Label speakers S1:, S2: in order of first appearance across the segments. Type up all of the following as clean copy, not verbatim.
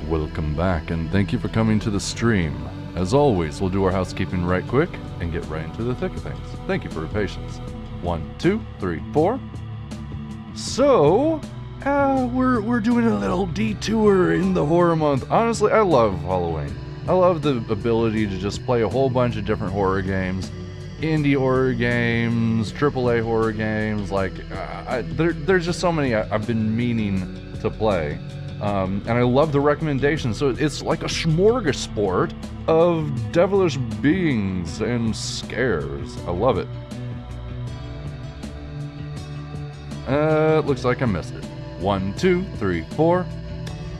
S1: Welcome back, and thank you for coming to the stream. As always, we'll do our housekeeping right quick and get right into the thick of things. Thank you for your patience. 1, 2, 3, 4. So, we're doing a little detour in the horror month. Honestly, I love Halloween. I love the ability to just play a whole bunch of different horror games. Indie horror games, AAA horror games, like, there's just so many I've been meaning to play. And I love the recommendations, so it's like a smorgasbord of devilish beings and scares. I love it. Looks like I missed it. 1, 2, 3, 4.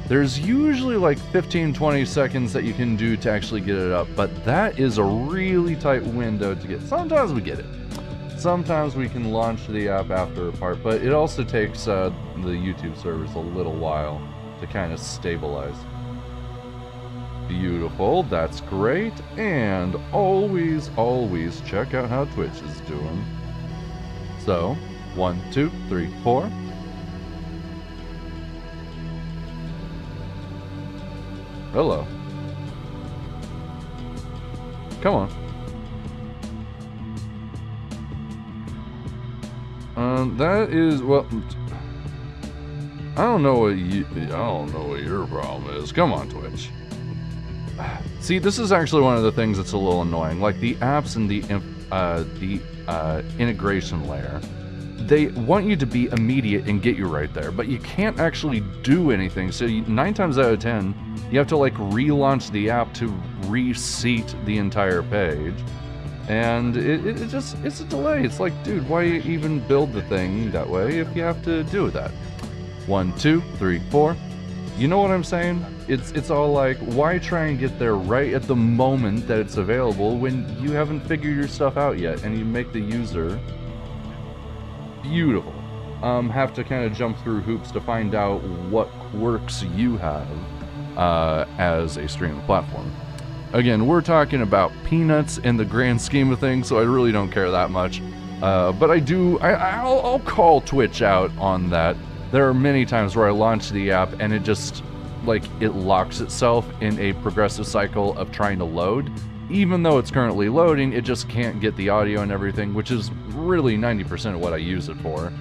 S1: There's usually like 15-20 seconds that you can do to actually get it up, but that is a really tight window to get. Sometimes we get it. Sometimes we can launch the app after a part, but it also takes the YouTube servers a little while to kind of stabilize. Beautiful, that's great, and always check out how Twitch is doing. So, 1, 2, 3, 4. Hello. Come on. That is, well, I don't know what your problem is. Come on, Twitch. See, this is actually one of the things that's a little annoying. Like the apps and the integration layer, they want you to be immediate and get you right there, but you can't actually do anything. So 9 times out of 10, you have to like relaunch the app to reseat the entire page. And it's a delay. It's like, dude, why even build the thing that way if you have to do that? 1, 2, 3, 4. You know what I'm saying? It's all like, why try and get there right at the moment that it's available when you haven't figured your stuff out yet, and you make the user beautiful. Have to kind of jump through hoops to find out what quirks you have as a streaming platform. Again, we're talking about peanuts in the grand scheme of things, so I really don't care that much. But I'll call Twitch out on that. There are many times where I launch the app and it just, like, it locks itself in a progressive cycle of trying to load. Even though it's currently loading, it just can't get the audio and everything, which is really 90% of what I use it for,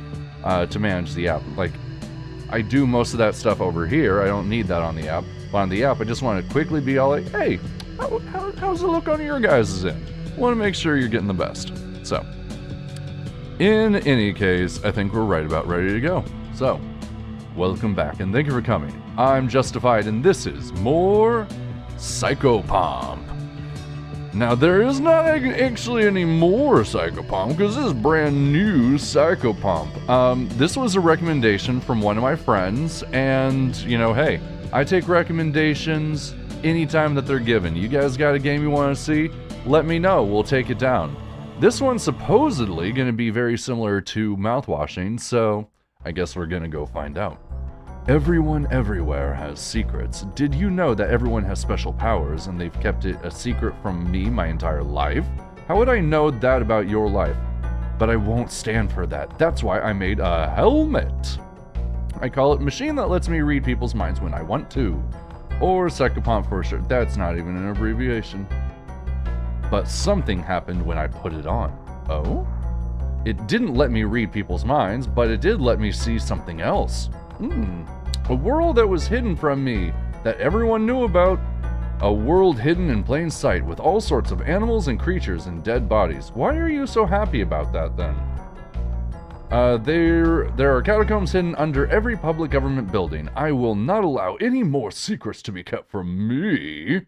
S1: to manage the app. Like, I do most of that stuff over here. I don't need that on the app. But on the app, I just want to quickly be all like, hey, how's it look on your guys' end? Want to make sure you're getting the best. So, in any case, I think we're right about ready to go. So, welcome back and thank you for coming. I'm Justified and this is more Psychopomp. Now, there is not actually any more Psychopomp because this is brand new Psychopomp. This was a recommendation from one of my friends, and, you know, hey, I take recommendations anytime that they're given. You guys got a game you want to see? Let me know. We'll take it down. This one's supposedly going to be very similar to Mouthwashing, so I guess we're going to go find out. Everyone everywhere has secrets. Did you know that everyone has special powers and they've kept it a secret from me my entire life? How would I know that about your life? But I won't stand for that. That's why I made a helmet. I call it Machine That Lets Me Read People's Minds When I Want To. Or Psychopomp for sure. That's not even an abbreviation. But something happened when I put it on. Oh? It didn't let me read people's minds, but it did let me see something else. A world that was hidden from me, that everyone knew about. A world hidden in plain sight with all sorts of animals and creatures and dead bodies. Why are you so happy about that then? There are catacombs hidden under every public government building. I will not allow any more secrets to be kept from me.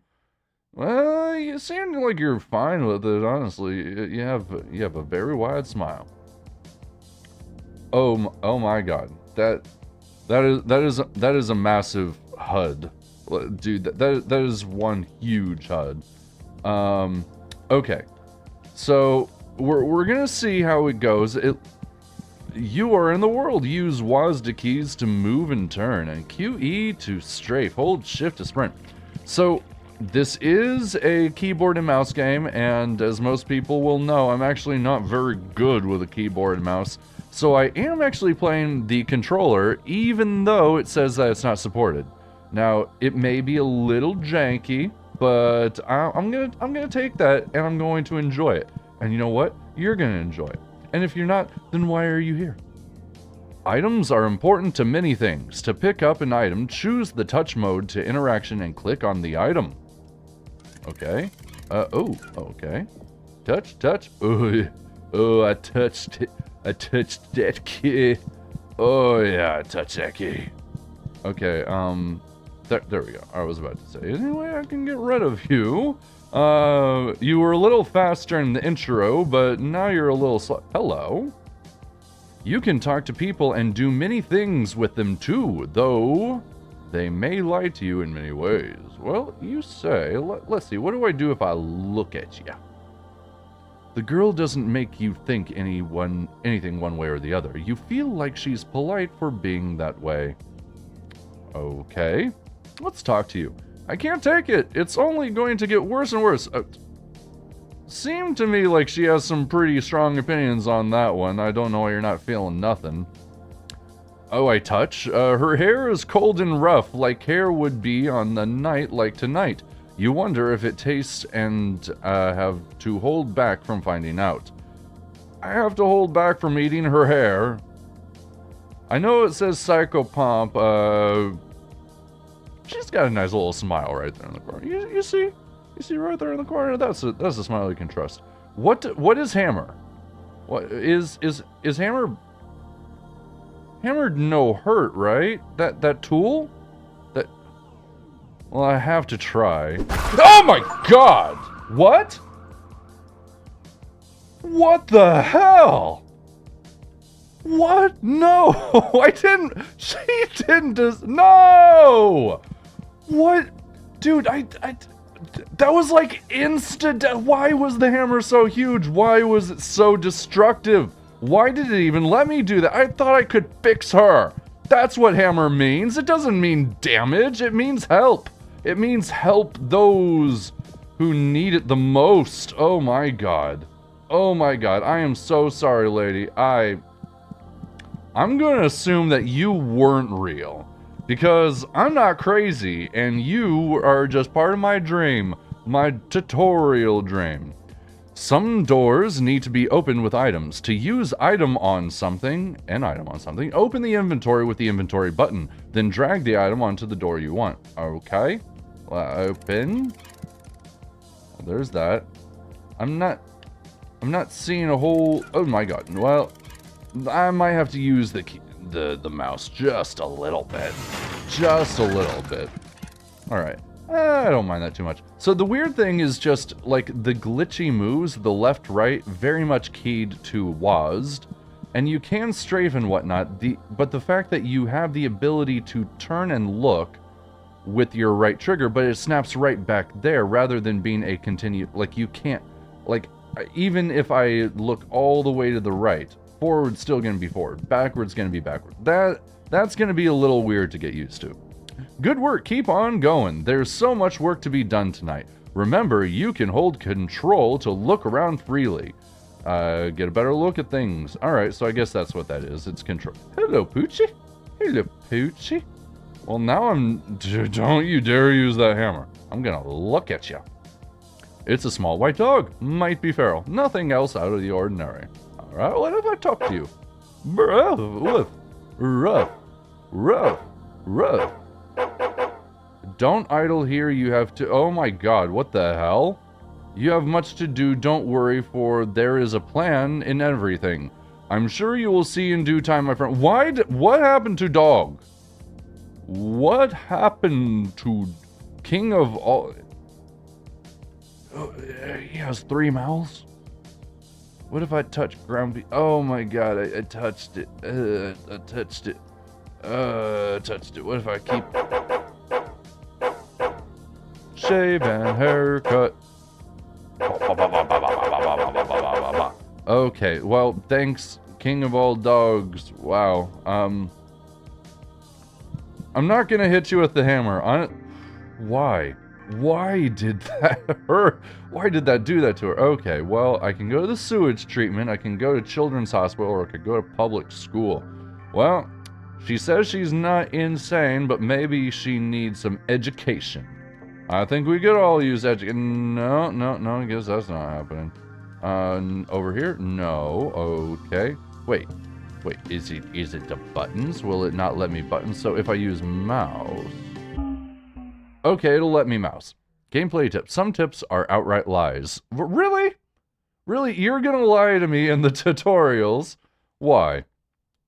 S1: Well, you seem like you're fine with it, honestly. You have a very wide smile. Oh my God, that is a massive HUD, dude. That is one huge HUD. Okay, so we're gonna see how it goes. You are in the world. Use WASD keys to move and turn, and QE to strafe. Hold Shift to sprint. So this is a keyboard and mouse game, and as most people will know, I'm actually not very good with a keyboard and mouse. So I am actually playing the controller, even though it says that it's not supported. Now, it may be a little janky, but I'm gonna take that and I'm going to enjoy it. And you know what? You're gonna enjoy it. And if you're not, then why are you here? Items are important to many things. To pick up an item, choose the touch mode to interaction and click on the item. Okay. Okay. Touch. Oh, I touched it. I touched that key. Oh, yeah, I touched that key. Okay, there we go. I was about to say, anyway, I can get rid of you. You were a little faster in the intro, but now you're a little slow. Hello. You can talk to people and do many things with them too, though they may lie to you in many ways. Well, you say. Let's see, what do I do if I look at you? The girl doesn't make you think anything one way or the other. You feel like she's polite for being that way. Okay, let's talk to you. I can't take it. It's only going to get worse and worse. Seemed to me like she has some pretty strong opinions on that one. I don't know why you're not feeling nothing. Oh, I touch. Her hair is cold and rough, like hair would be on a night like tonight. You wonder if it tastes and have to hold back from finding out. I have to hold back from eating her hair. I know it says Psychopomp. She's got a nice little smile right there in the corner. You see? You see right there in the corner? That's a smile you can trust. What is Hammer? What is Hammer? Hammer no hurt, right? That tool? Well, I have to try. Oh my god! What? What the hell? What? No! I didn't. She didn't just. No! What? Dude, that was like instant. Why was the hammer so huge? Why was it so destructive? Why did it even let me do that? I thought I could fix her. That's what hammer means. It doesn't mean damage. It means help. It means help those who need it the most. Oh my god. Oh my god. I am so sorry, lady. I'm gonna assume that you weren't real. Because I'm not crazy, and you are just part of my dream. My tutorial dream. Some doors need to be opened with items. To use an item on something, open the inventory with the inventory button. Then drag the item onto the door you want. Okay. Open. There's that. I'm not seeing a whole. Oh my god. Well, I might have to use the mouse just a little bit. Just a little bit. All right. I don't mind that too much. So the weird thing is just like the glitchy moves, the left right, very much keyed to WASD, and you can strafe and whatnot. But the fact that you have the ability to turn and look with your right trigger, but it snaps right back there rather than being a continued, like you can't, like even if I look all the way to the right, forward's still gonna be forward, backward's gonna be backward. That's gonna be a little weird to get used to. Good work, keep on going. There's so much work to be done tonight. Remember, you can hold control to look around freely. Get a better look at things. Alright, so I guess that's what that is. It's control. Hello, Poochie. Hello, Poochie. Well, now don't you dare use that hammer. I'm gonna look at you. It's a small white dog. Might be feral. Nothing else out of the ordinary. Alright, what if I talk to you? Ruff, ruff, ruff, ruff. Don't idle here, you have to. Oh my god, what the hell? You have much to do, don't worry, for there is a plan in everything. I'm sure you will see in due time, my friend. What happened to dog? What happened to King of all? Oh, he has 3 mouths? What if I touch ground? Oh my god, I touched it. I touched it. Touched it. What if I keep shave and haircut? Okay, well, thanks, King of all dogs. Wow. I'm not gonna hit you with the hammer. Why? Why did that hurt? Why did that do that to her? Okay, well, I can go to the sewage treatment, I can go to children's hospital, or I could go to public school. Well, She says she's not insane, but maybe she needs some education. I think we could all use education. No, I guess that's not happening. Over here? No. Okay. Wait, is it the buttons? Will it not let me buttons? So if I use mouse... Okay, it'll let me mouse. Gameplay tips. Some tips are outright lies. Really? Really? You're gonna lie to me in the tutorials? Why?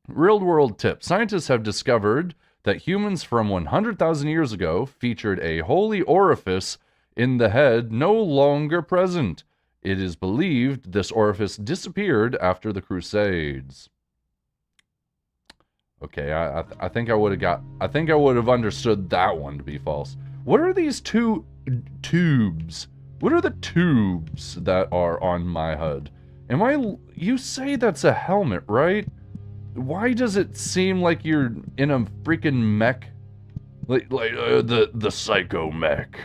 S1: Real world tip. Scientists have discovered that humans from 100,000 years ago featured a holy orifice in the head no longer present. It is believed this orifice disappeared after the Crusades. Okay, I think I would have understood that one to be false. What are these two tubes? What are the tubes that are on my HUD? You say that's a helmet, right? Why does it seem like you're in a freaking mech? Like the psycho mech.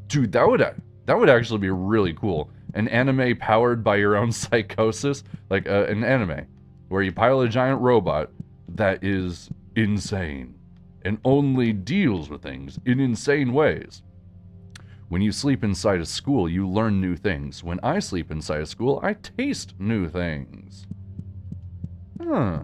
S1: Dude, that would actually be really cool. An anime powered by your own psychosis, like an anime where you pilot a giant robot that is insane and only deals with things in insane ways. When you sleep inside a school, you learn new things. When I sleep inside a school, I taste new things. Huh,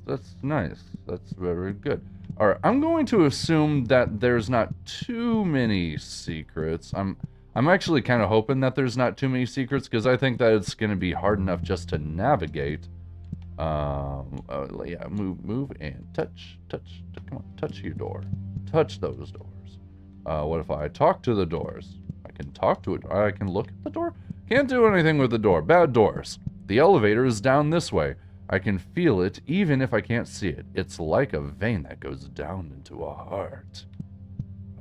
S1: that's nice. That's very good. Alright, I'm going to assume that there's not too many secrets. I'm actually kind of hoping that there's not too many secrets, because I think that it's going to be hard enough just to navigate. Yeah, move, and touch, come on, touch your door. Touch those doors. What if I talk to the doors? I can talk to it. I can look at the door? Can't do anything with the door. Bad doors. The elevator is down this way. I can feel it even if I can't see it. It's like a vein that goes down into a heart.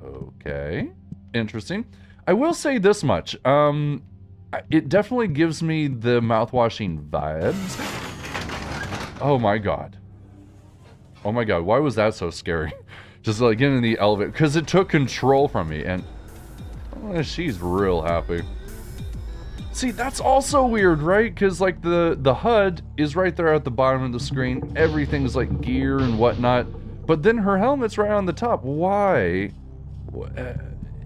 S1: Okay. Interesting. I will say this much. It definitely gives me the mouthwashing vibes. Oh my god. Oh my god, why was that so scary? Just like getting in the elevator, because it took control from me, and she's real happy. See, that's also weird, right? Because like the HUD is right there at the bottom of the screen. Everything's like gear and whatnot, but then her helmet's right on the top. Why?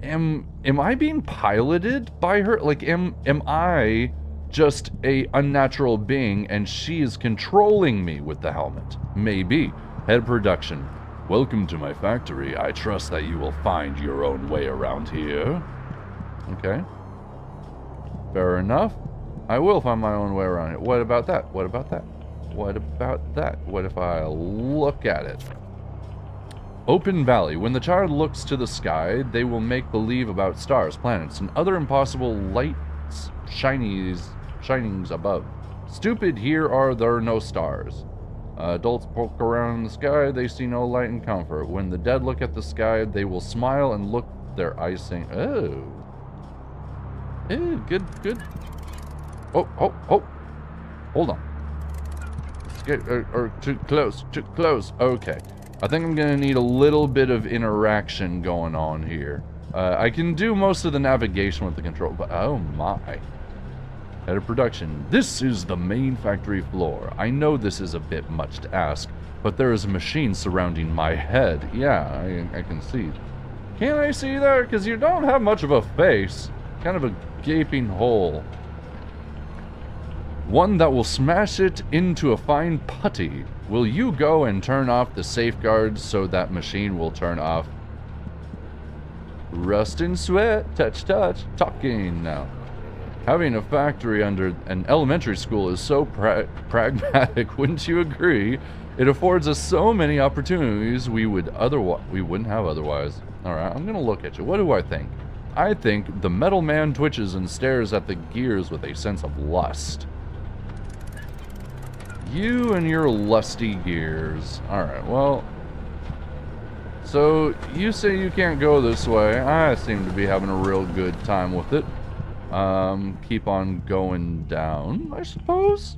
S1: Am I being piloted by her? Like, am I just a unnatural being and she is controlling me with the helmet? Maybe. Head of production. Welcome to my factory. I trust that you will find your own way around here. Okay. Fair enough. I will find my own way around it. What about that? What about that? What about that? What if I look at it? Open Valley. When the child looks to the sky, they will make believe about stars, planets, and other impossible lights shinings above. Stupid, here are there no stars. Adults poke around in the sky, they see no light and comfort. When the dead look at the sky, they will smile and look their eyes saying, oh. Good. Oh. Hold on. Let's get, too close. Okay. I think I'm gonna need a little bit of interaction going on here. I can do most of the navigation with the control, but oh my. Head of production. This is the main factory floor. I know this is a bit much to ask, but there is a machine surrounding my head. Yeah, I can see. Can't I see that? Because you don't have much of a face. Kind of a gaping hole. One that will smash it into a fine putty. Will you go and turn off the safeguards so that machine will turn off? Rust and sweat, touch, talking now. Having a factory under an elementary school is so pragmatic, wouldn't you agree? It affords us so many opportunities we wouldn't have otherwise. Alright, I'm gonna look at you. What do I think? I think the metal man twitches and stares at the gears with a sense of lust. You and your lusty gears. Alright, well... So, you say you can't go this way. I seem to be having a real good time with it. Keep on going down, I suppose?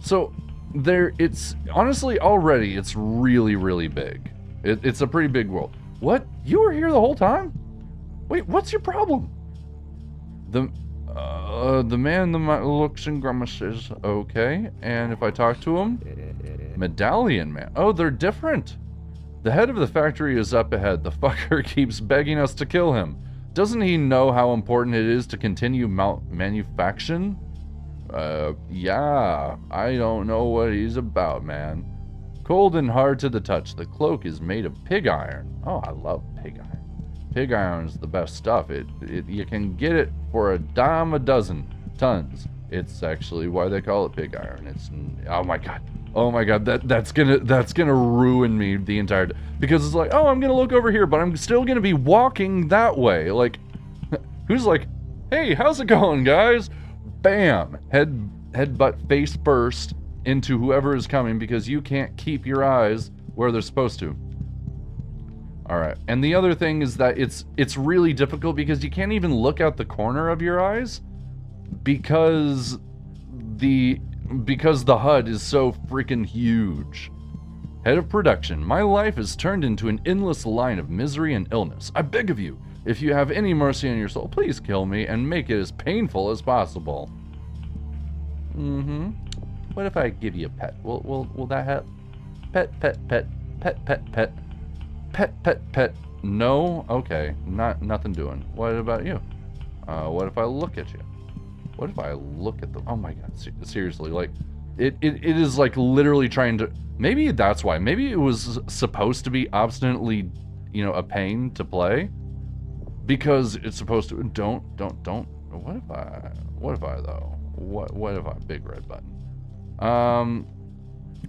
S1: So, it's... Honestly, already, it's really, really big. It's a pretty big world. What? You were here the whole time? Wait, what's your problem? The man looks and grimaces. Okay, and if I talk to him, Medallion Man. Oh, they're different. The head of the factory is up ahead. The fucker keeps begging us to kill him. Doesn't he know how important it is to continue manufacturing? Yeah. I don't know what he's about, man. Cold and hard to the touch. The cloak is made of pig iron. Oh, I love pig iron. Pig iron is the best stuff. You can get it for $10 a dozen tons. It's actually why they call it pig iron. It's, oh my god. Oh my god, that's gonna ruin me the entire day. Because it's like, oh, I'm gonna look over here, but I'm still gonna be walking that way. Like, who's like, hey, how's it going, guys? Bam! Headbutt face first into whoever is coming because you can't keep your eyes where they're supposed to. Alright, and the other thing is that it's really difficult because you can't even look out the corner of your eyes because the HUD is so freaking huge. Head of production, my life is turned into an endless line of misery and illness. I beg of you, if you have any mercy on your soul, please kill me and make it as painful as possible. What if I give you a pet? Will that help? Pet. No? Okay, nothing doing. What about you? What if I look at you? What if I look at the... Oh my god, seriously, like, it is like literally trying to... Maybe that's why. Maybe it was supposed to be obstinately, you know, a pain to play. Because it's supposed to... Don't. What if I though? What if I... Big red button.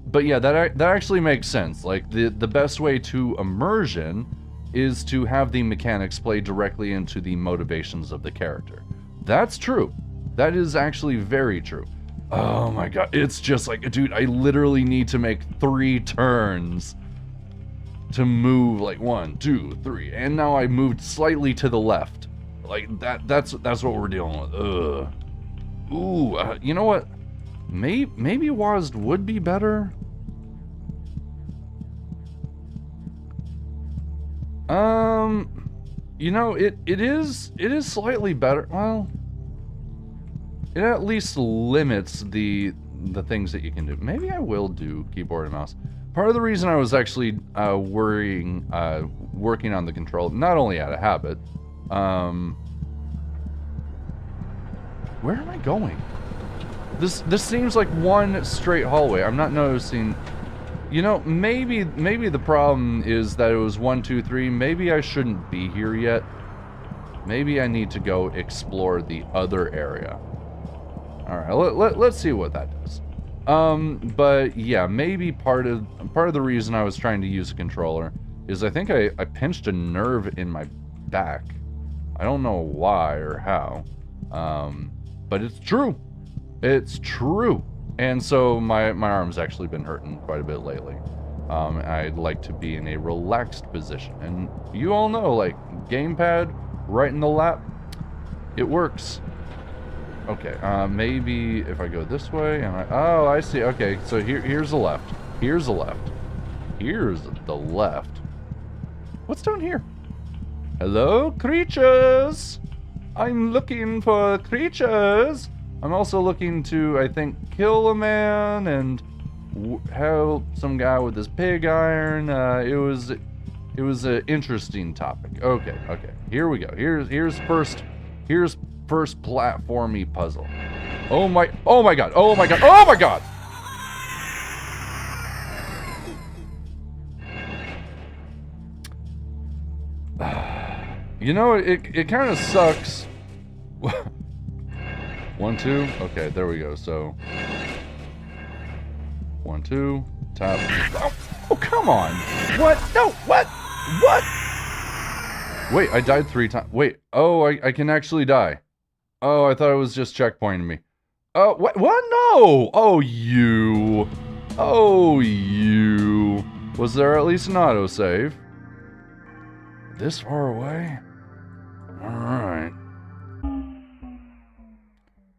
S1: But yeah, that actually makes sense. Like, the best way to immersion is to have the mechanics play directly into the motivations of the character. That's true. That is actually very true. Oh my god, it's just like, dude, I literally need to make 3 turns to move, like 1, 2, 3, and now I moved slightly to the left. Like, that's what we're dealing with. Ugh. Ooh, you know what? Maybe WASD would be better. You know, it is slightly better. Well, it at least limits the things that you can do. Maybe I will do keyboard and mouse. Part of the reason I was actually working on the control, not only out of habit. Where am I going? This seems like one straight hallway. I'm not noticing. You know, maybe the problem is that it was 1, 2, 3. Maybe I shouldn't be here yet. Maybe I need to go explore the other area. All right, let's see what that does. But yeah, maybe part of the reason I was trying to use a controller is I think I pinched a nerve in my back. I don't know why or how, but it's true. It's true. And so my arm's actually been hurting quite a bit lately. I'd like to be in a relaxed position. And you all know, like, gamepad right in the lap, it works. Okay, maybe if I go this way, and oh, I see. Okay, so here's the left. Here's the left. Here's the left. What's down here? Hello, creatures! I'm looking for creatures! I'm also looking to, I think, kill a man and help some guy with his pig iron. It was an interesting topic. Okay. Here we go. Here's first platformy puzzle. Oh my god. Oh my god. You know, it kind of sucks. 1, 2. Okay, there we go. So 1, 2. Tap. Oh, come on. What? No. What? Wait, I died 3 times. Wait. Oh, I can actually die. Oh, I thought it was just checkpointing me. Oh, what? No. Oh, you. Was there at least an autosave? This far away? Alright.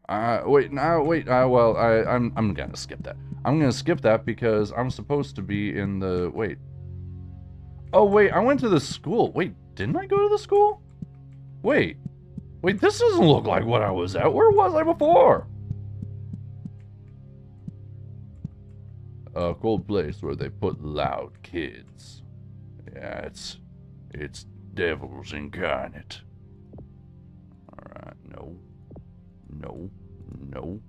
S1: Well, I'm gonna skip that. I'm gonna skip that because I'm supposed to be in the... Wait. Oh, wait, I went to the school. Wait, didn't I go to the school? Wait, this doesn't look like what I was at. Where was I before? A cold place where they put loud kids. Yeah, it's devils incarnate. Alright, no. No. No.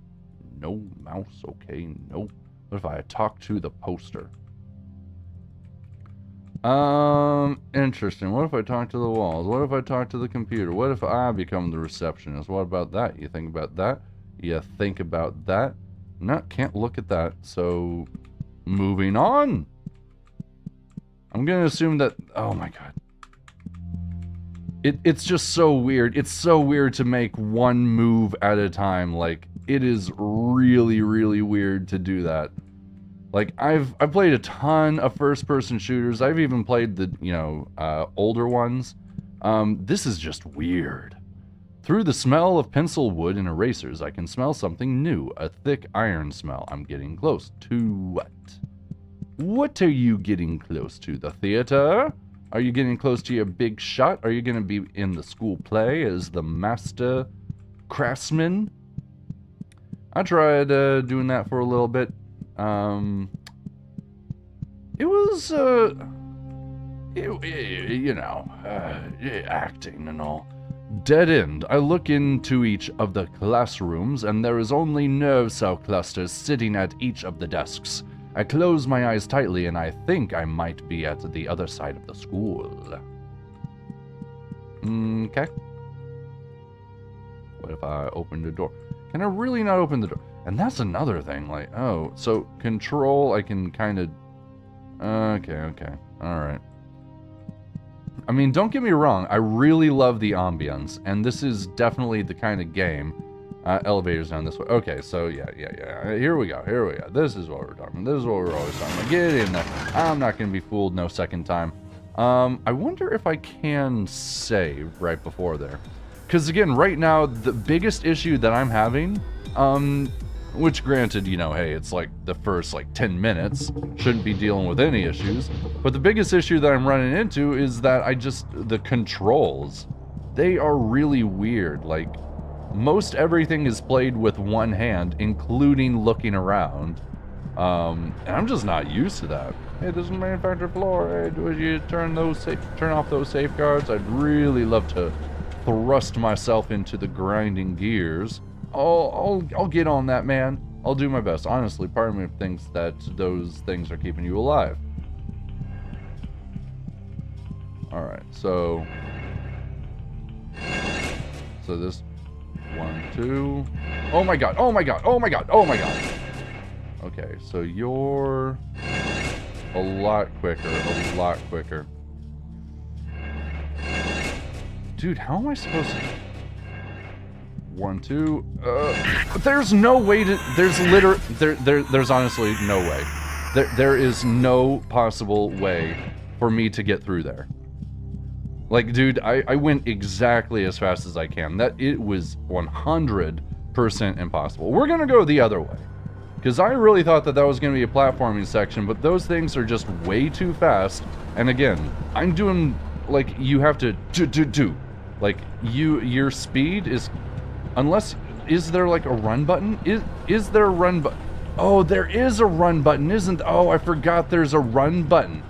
S1: No mouse, okay, no. What if I talk to the poster? Interesting. What if I talk to the walls? What if I talk to the computer? What if I become the receptionist? What about that? You think about that? You think about that? No, can't look at that. So, moving on. I'm gonna assume that... Oh my god. It's just so weird. It's so weird to make one move at a time. Like, it is really, really weird to do that. Like, I've played a ton of first-person shooters. I've even played the, older ones. This is just weird. Through the smell of pencil wood and erasers, I can smell something new. A thick iron smell. I'm getting close. To what? What are you getting close to? The theater? Are you getting close to your big shot? Are you going to be in the school play as the master craftsman? I tried doing that for a little bit. It was, acting and all. Dead end. I look into each of the classrooms, and there is only nerve cell clusters sitting at each of the desks. I close my eyes tightly, and I think I might be at the other side of the school. Okay. What if I open the door? Can I really not open the door? And that's another thing, like, oh, so control, I can kind of... Okay, alright. I mean, don't get me wrong, I really love the ambience, and this is definitely the kind of game... elevators down this way. Okay, so yeah. Here we go. This is what we're talking about. This is what we're always talking about. Get in there. I'm not going to be fooled no second time. I wonder if I can save right before there. Because again, right now, the biggest issue that I'm having, which granted, hey, it's like the first 10 minutes, shouldn't be dealing with any issues. But the biggest issue that I'm running into is that the controls, they are really weird. Like, most everything is played with one hand, including looking around. And I'm just not used to that. Hey, this is the manufacturer floor. Hey, would you turn off those safeguards? I'd really love to thrust myself into the grinding gears. I'll get on that, man. I'll do my best. Honestly, part of me thinks that those things are keeping you alive. Alright, so this... 1, 2... Oh my god! Okay, so you're... a lot quicker. Dude, how am I supposed to... 1, 2... there's no way to... There's honestly no way. There is no possible way for me to get through there. Like, dude, I went exactly as fast as I can. It was 100% impossible. We're gonna go the other way. Because I really thought that was gonna be a platforming section, but those things are just way too fast. And again, I'm doing, like, you have to do. Like, your speed is... Unless... Is there, like, a run button? Is there a run button? Oh, there is a run button, isn't... Oh, I forgot there's a run button.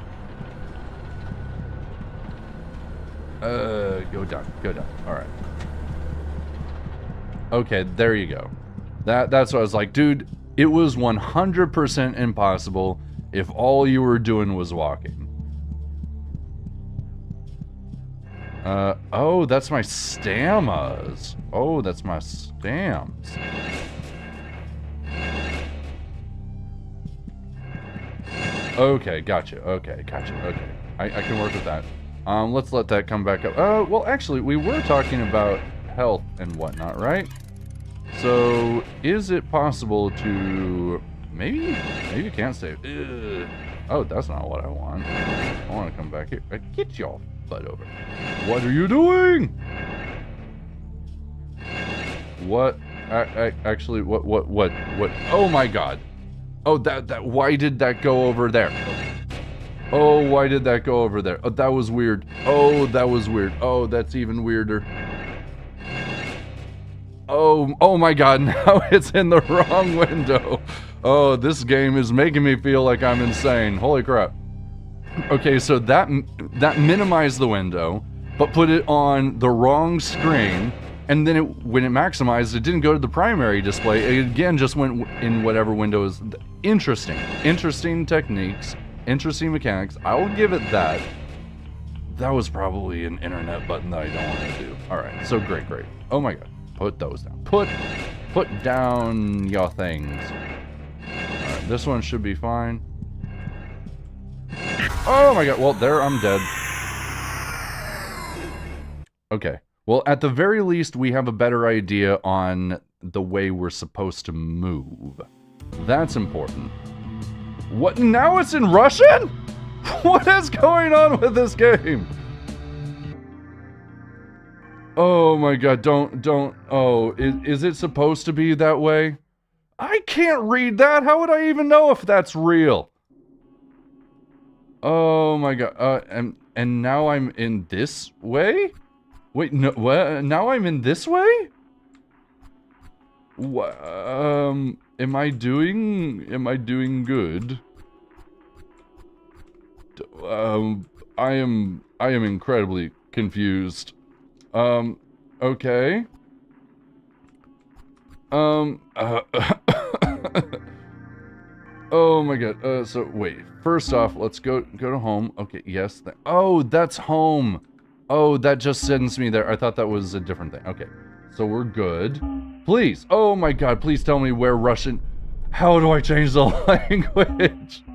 S1: Go down. Alright. Okay, there you go. That's what I was like, dude, it was 100% impossible if all you were doing was walking. Oh, that's my stammas. Oh, that's my stams. Okay, gotcha. Okay. I can work with that. Let's let that come back up. Well, actually, we were talking about health and whatnot, right? So, is it possible to... Maybe you can't save. Ugh. Oh, that's not what I want. I want to come back here. Get your butt over. What are you doing? What? Actually, what? Oh my god. Oh, why did that go over there? Oh, why did that go over there? Oh, that was weird. Oh, that was weird. Oh, that's even weirder. Oh my god, now it's in the wrong window. Oh, this game is making me feel like I'm insane. Holy crap. Okay, so that minimized the window, but put it on the wrong screen, and then when it maximized, it didn't go to the primary display. It again just went in whatever window is. Interesting. Interesting techniques. Interesting mechanics. I will give it that. That was probably an internet button that I don't want to do. Alright, so great. Oh my god. Put those down. Put down your things. Alright, this one should be fine. Oh my god, well, there, I'm dead. Okay. Well, at the very least, we have a better idea on the way we're supposed to move. That's important. What? Now it's in Russian? What is going on with this game? Oh my god, don't. Oh, is it supposed to be that way? I can't read that. How would I even know if that's real? Oh my god. And now I'm in this way? Wait, no, what? Now I'm in this way? What? Am I doing good? I am incredibly confused. Okay. Oh my god. So wait. First off, let's go to home. Okay, yes. Oh, that's home. Oh, that just sends me there. I thought that was a different thing. Okay. So we're good. Please. Oh my god, please tell me where Russian... How do I change the language?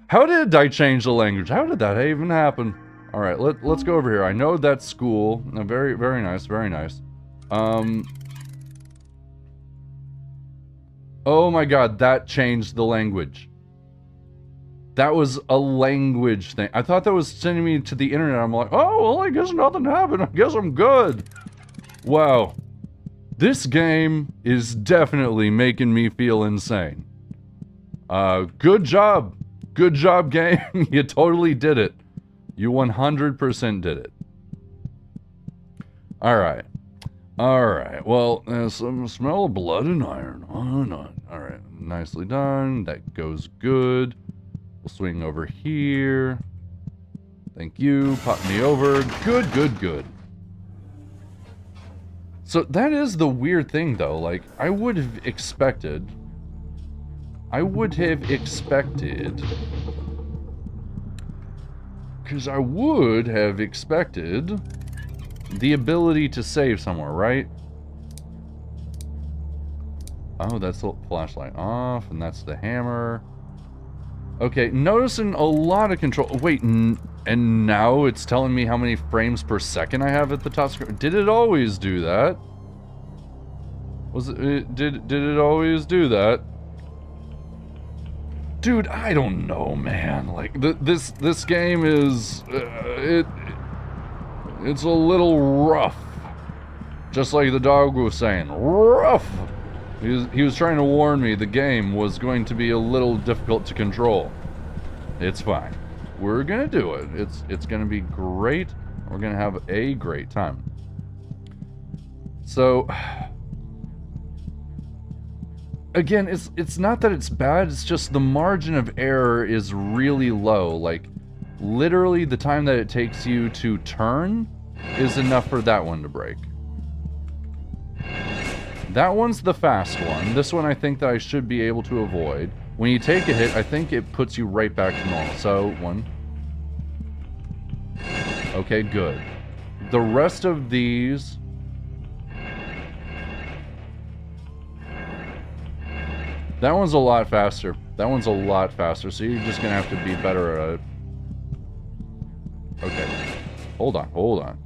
S1: How did I change the language? How did that even happen? Alright, let's go over here. I know that's school. Very, very nice, very nice. Oh my god, that changed the language. That was a language thing. I thought that was sending me to the internet. I'm like, oh, well, I guess nothing happened. I guess I'm good. Wow. This game is definitely making me feel insane. Good job. Good job, game. You totally did it. You 100% did it. Alright. Alright. Well, there's some smell of blood and iron. Alright. Nicely done. That goes good. We'll swing over here. Thank you. Pop me over. Good, good, good. So that is the weird thing, though. Like, I would have expected... Because I would have expected the ability to save somewhere, right? Oh, that's the flashlight off, and that's the hammer. Okay, noticing a lot of control. Wait, and now it's telling me how many frames per second I have at the top screen. Did it always do that? Was it? Did it always do that? Dude, I don't know, man. Like this game is it's a little rough. Just like the dog was saying, rough. He was trying to warn me the game was going to be a little difficult to control. It's fine. We're gonna do it. It's gonna be great. We're gonna have a great time. So again, it's not that it's bad, it's just the margin of error is really low. Like, literally the time that it takes you to turn is enough for that one to break. That one's the fast one. This one I think that I should be able to avoid. When you take a hit, I think it puts you right back to normal. So, one. Okay, good. The rest of these... That one's a lot faster. That one's a lot faster, so you're just gonna have to be better at it. Okay. Hold on, hold on.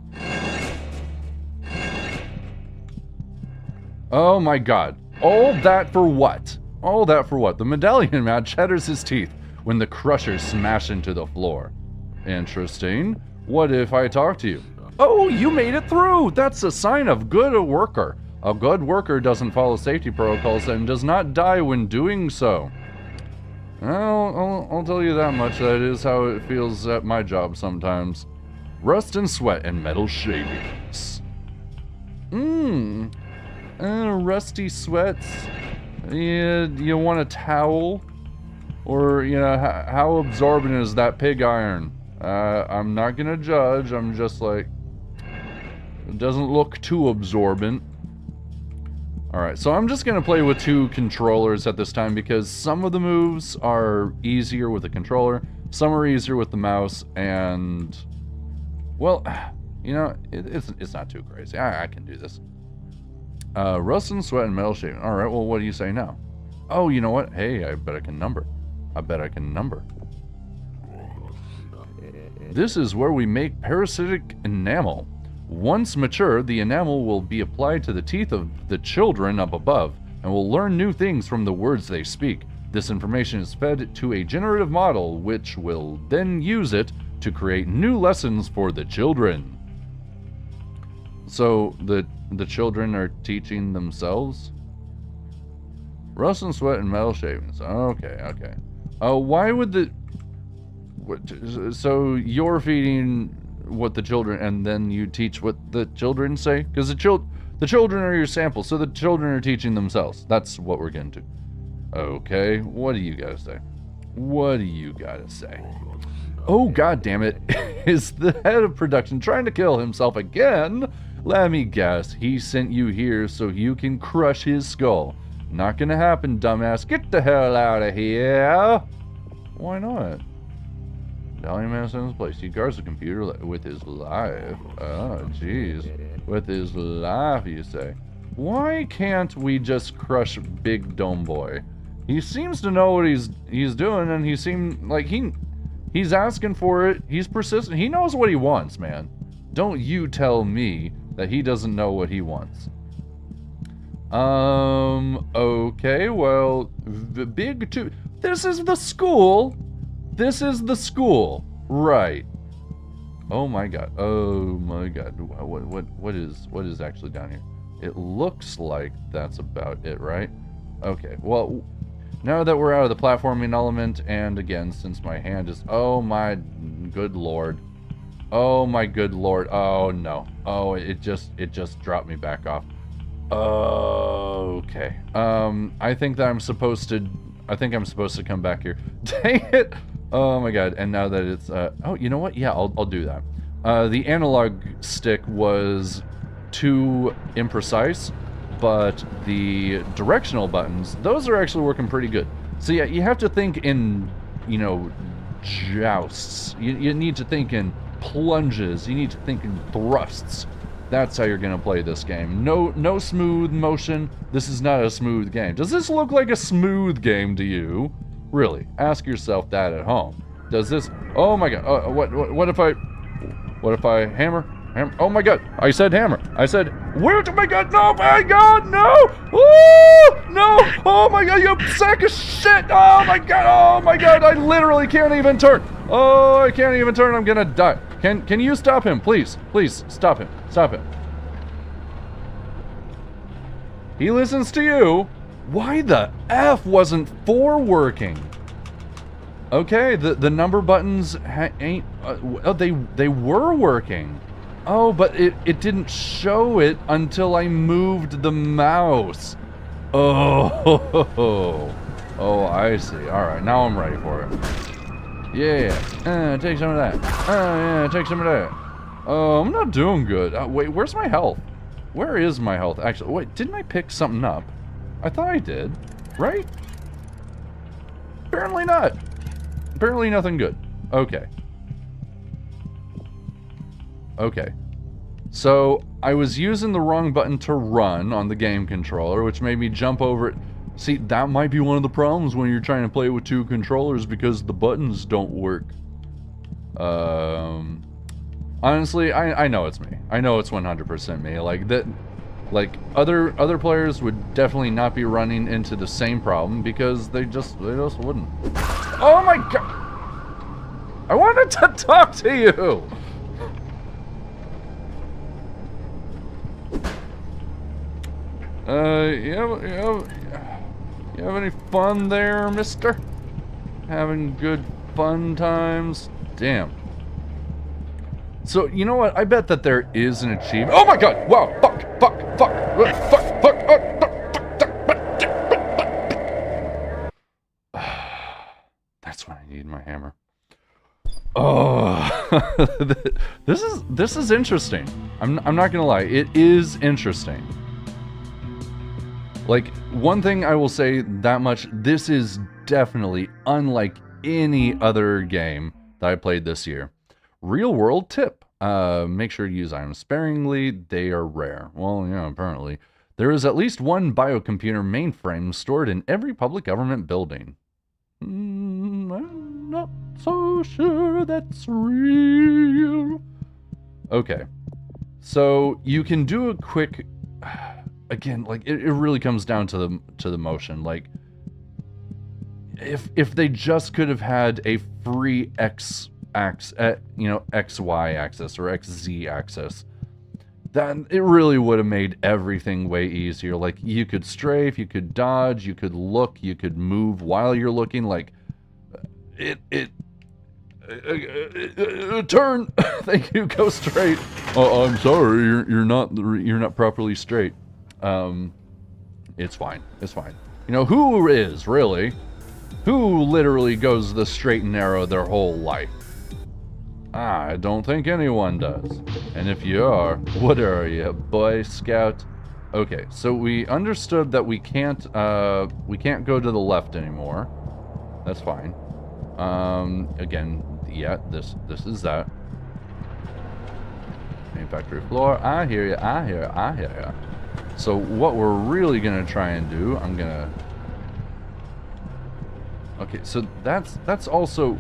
S1: Oh my god. All that for what? All that for what? The medallion man chatters his teeth when the crushers smash into the floor. Interesting. What if I talk to you? Oh, you made it through! That's a sign of good worker. A good worker doesn't follow safety protocols and does not die when doing so. I'll tell you that much. That is how it feels at my job sometimes. Rust and sweat and metal shavings. Rusty sweats You want a towel? Or, you know, how absorbent is that pig iron? I'm not gonna judge, I'm just like... It doesn't look too absorbent. Alright, so I'm just gonna play with 2 controllers at this time because some of the moves are easier with the controller, some are easier with the mouse, and... Well, you know, it's not too crazy. I can do this. Rust and sweat and metal shaving. Alright, well, what do you say now? Oh, you know what? Hey, I bet I can number. This is where we make parasitic enamel. Once mature, the enamel will be applied to the teeth of the children up above, and will learn new things from the words they speak. This information is fed to a generative model, which will then use it to create new lessons for the children. So, the children are teaching themselves? Rust and sweat and metal shavings. Okay. Why would the... So, you're feeding what the children, and then you teach what the children say? Because the children are your sample, so the children are teaching themselves. That's what we're getting to. Okay, what do you gotta say? Oh, god damn it. Is the head of production trying to kill himself again? Let me guess, he sent you here so you can crush his skull. Not gonna happen, dumbass. Get the hell out of here! Why not? Valiant man in his place. He guards the computer with his life. Oh, jeez. With his life, you say. Why can't we just crush Big Dome Boy? He seems to know what he's doing, and he seemed like he's asking for it. He's persistent. He knows what he wants, man. Don't you tell me that he doesn't know what he wants. Okay, well, the big two... This is the school! Right. Oh my god. What is actually down here? It looks like that's about it, right? Okay, well, now that we're out of the platforming element, and again, since my hand is... Oh my good lord. Oh my good lord. Oh no. Oh, it just dropped me back off. Okay. I think I'm supposed to come back here. Dang it! Oh my god, and now that it's, oh, you know what? Yeah, I'll do that. The analog stick was too imprecise, but the directional buttons, those are actually working pretty good. So yeah, you have to think in, you know, jousts. You need to think in plunges. You need to think in thrusts. That's how you're gonna play this game. No smooth motion. This is not a smooth game. Does this look like a smooth game to you? Really, ask yourself that at home. Does this... Oh my god, what if I hammer? Oh my god, I said hammer. I said, where? Oh my god, no, my god, no! Woo! No! Oh my god, you sack of shit! Oh my god, I literally can't even turn! Oh, I can't even turn, I'm gonna die. Can you stop him, please? Please, stop him. Stop him. He listens to you. Why the F wasn't 4 working? Okay, the number buttons ain't... they were working. Oh, but it didn't show it until I moved the mouse. Oh, I see. Alright, now I'm ready for it. Yeah, take some of that. Yeah, take some of that. I'm not doing good. Wait, where's my health? Where is my health? Actually, wait, didn't I pick something up? I thought I did, right? Apparently not. Apparently nothing good. Okay. Okay. So, I was using the wrong button to run on the game controller, which made me jump over it. See, that might be one of the problems when you're trying to play with 2 controllers, because the buttons don't work. Honestly, I know it's me. I know it's 100% me. Like, that... Like, other players would definitely not be running into the same problem, because they just wouldn't. Oh my god! I wanted to talk to you! You have any fun there, mister? Having good fun times? Damn. So, you know what? I bet that there is an achievement. Oh my god! Wow! Fuck! That's when I need my hammer. Oh, this is interesting. I'm not gonna lie, it is interesting. Like, one thing I will say that much, this is definitely unlike any other game that I played this year. Real world tip. Make sure to use items sparingly. They are rare. Well, yeah, apparently. There is at least one biocomputer mainframe stored in every public government building. I'm not so sure that's real. Okay. So, you can do a quick... Again, like, it really comes down to the motion. Like, if they just could have had a free XY axis or XZ axis, then it really would have made everything way easier. Like, you could strafe, you could dodge, you could look, you could move while you're looking. Like, turn. Thank you. Go straight. Oh, I'm sorry. You're not properly straight. It's fine. It's fine. You know, who is, really? Who literally goes the straight and narrow their whole life? I don't think anyone does. And if you are, what are you, Boy Scout? Okay, so we understood that we can't go to the left anymore. That's fine. Again, yeah, this is that. Main factory floor. I hear you. I hear you. I hear you. So what we're really gonna try and do, okay, so that's also...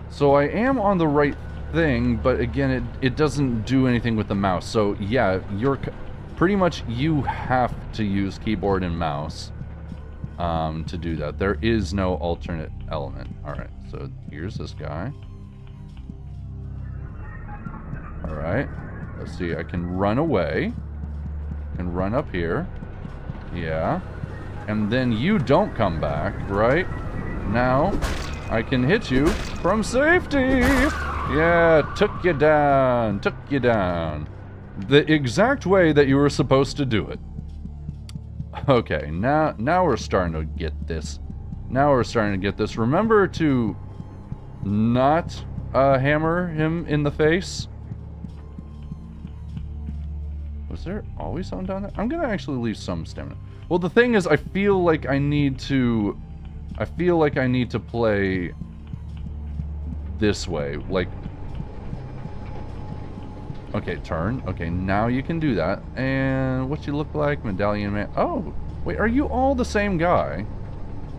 S1: So I am on the right thing, but again, it doesn't do anything with the mouse. So yeah, pretty much you have to use keyboard and mouse to do that. There is no alternate element. Alright, so here's this guy. Alright. Let's see, I can run away. I can run up here. Yeah. And then you don't come back, right? Now, I can hit you from safety! Yeah, took you down. Took you down. The exact way that you were supposed to do it. Okay, now we're starting to get this. Now we're starting to get this. Remember to not hammer him in the face. Was there always someone down there? I'm gonna actually leave some stamina. Well, the thing is, I feel like I need to play this way. Like, okay, turn. Okay, now you can do that. And what you look like, medallion man. Oh, wait, are you all the same guy?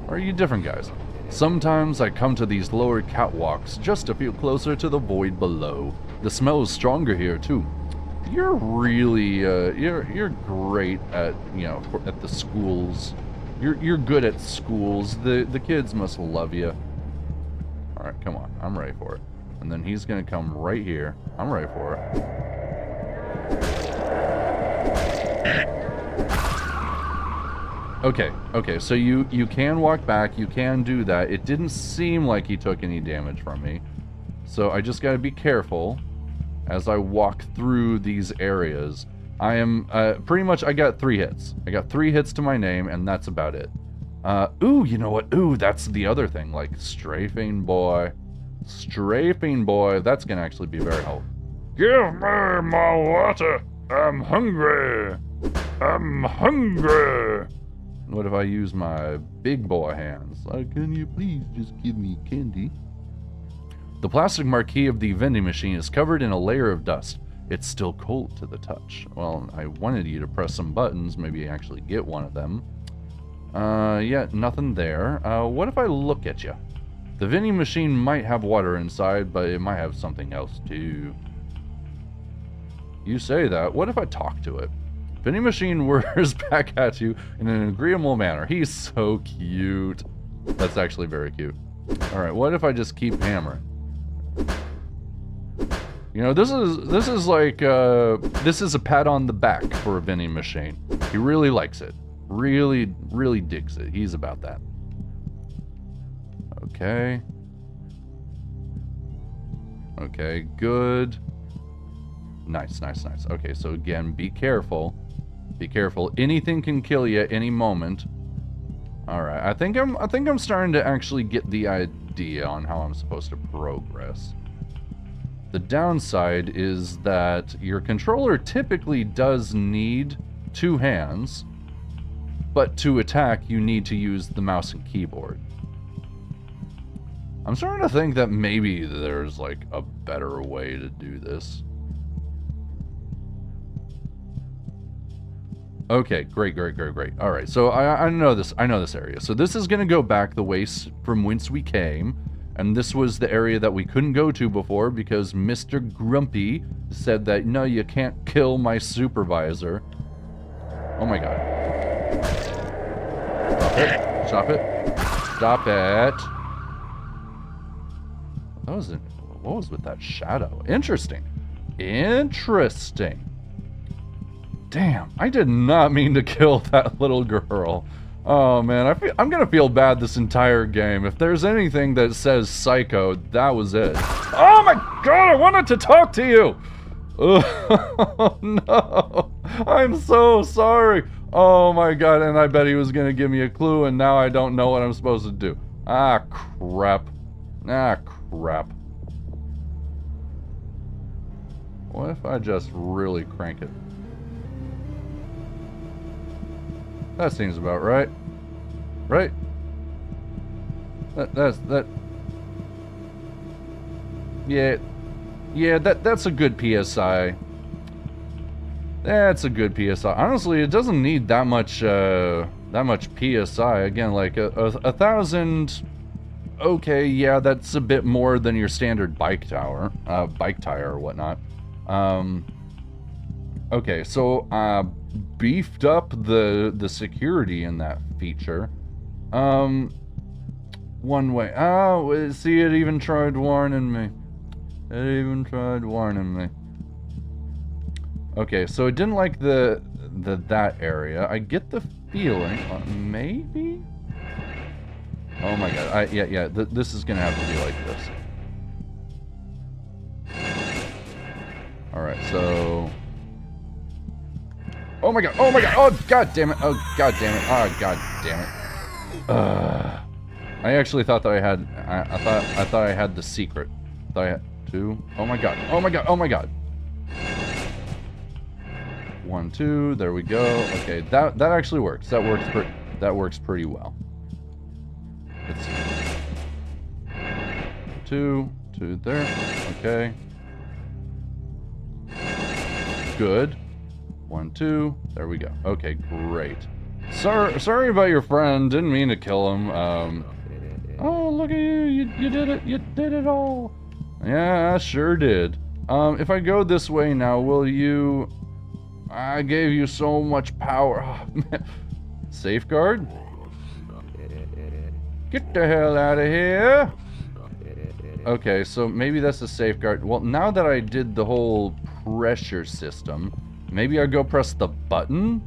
S1: Or are you different guys? Sometimes I come to these lower catwalks just to feel closer to the void below. The smell is stronger here too. You're really, you're great at, at the schools. You're good at schools. The kids must love you. All right, come on. I'm ready for it. And then he's gonna come right here. I'm ready for it. Okay, so you can walk back. You can do that. It didn't seem like he took any damage from me. So I just gotta be careful as I walk through these areas. I am, pretty much, I got 3 hits. I got 3 hits to my name, and that's about it. Ooh, you know what? Ooh, that's the other thing, like, strafing boy. Strafing boy, that's gonna actually be very helpful. Give me my water! I'm hungry! I'm hungry! What if I use my big boy hands? Can you please just give me candy? The plastic marquee of the vending machine is covered in a layer of dust. It's still cold to the touch. Well, I wanted you to press some buttons, maybe actually get one of them. Yeah, nothing there. What if I look at you? The vending machine might have water inside, but it might have something else too. You say that. What if I talk to it? Vending machine whirs back at you in an agreeable manner. He's so cute. That's actually very cute. Alright, what if I just keep hammering? You know, this is like, this is a pat on the back for a vending machine. He really likes it. Really, really digs it. He's about that. Okay. Okay, good. Nice, nice, nice. Okay, so again, be careful. Be careful. Anything can kill you at any moment. Alright, I think I'm starting to actually get the idea on how I'm supposed to progress. The downside is that your controller typically does need 2 hands, but to attack you need to use the mouse and keyboard. I'm starting to think that maybe there's like a better way to do this. Okay, great. Alright, so I know this area. So this is gonna go back the way from whence we came, and this was the area that we couldn't go to before because Mr. Grumpy said that, no, you can't kill my supervisor. Oh my god. Stop it. Stop it. What was with that shadow? Interesting. Damn, I did not mean to kill that little girl. Oh man, I'm gonna feel bad this entire game. If there's anything that says psycho, that was it. Oh my god, I wanted to talk to you! Oh no, I'm so sorry. Oh my god, and I bet he was gonna give me a clue, and now I don't know what I'm supposed to do. Ah, crap. What if I just really crank it? That seems about right. Right? Yeah, that's a good PSI. That's a good PSI. Honestly, it doesn't need that much PSI. Again, like a thousand. Okay, yeah, that's a bit more than your standard bike tire or whatnot. Okay, so beefed up the security in that feature. One way. Oh, see, it even tried warning me. Okay, so it didn't like that area. I get the feeling, maybe. Oh my god! Yeah. This is gonna have to be like this. All right, so. Oh my god! Oh god damn it! Oh god damn it! I actually thought that I had. I thought I had the secret. I thought I had 2. Oh my god! 1, 2. There we go. Okay, that actually works. That works pretty well. Let's see. 2 there. Okay. Good. 1, 2. There we go. Okay, great. Sorry about your friend. Didn't mean to kill him. Oh, look at you. You did it. You did it all. Yeah, I sure did. If I go this way now, will you... I gave you so much power. Oh, man. Safeguard? Get the hell out of here. Okay, so maybe that's a safeguard. Well, now that I did the whole pressure system, maybe I go press the button?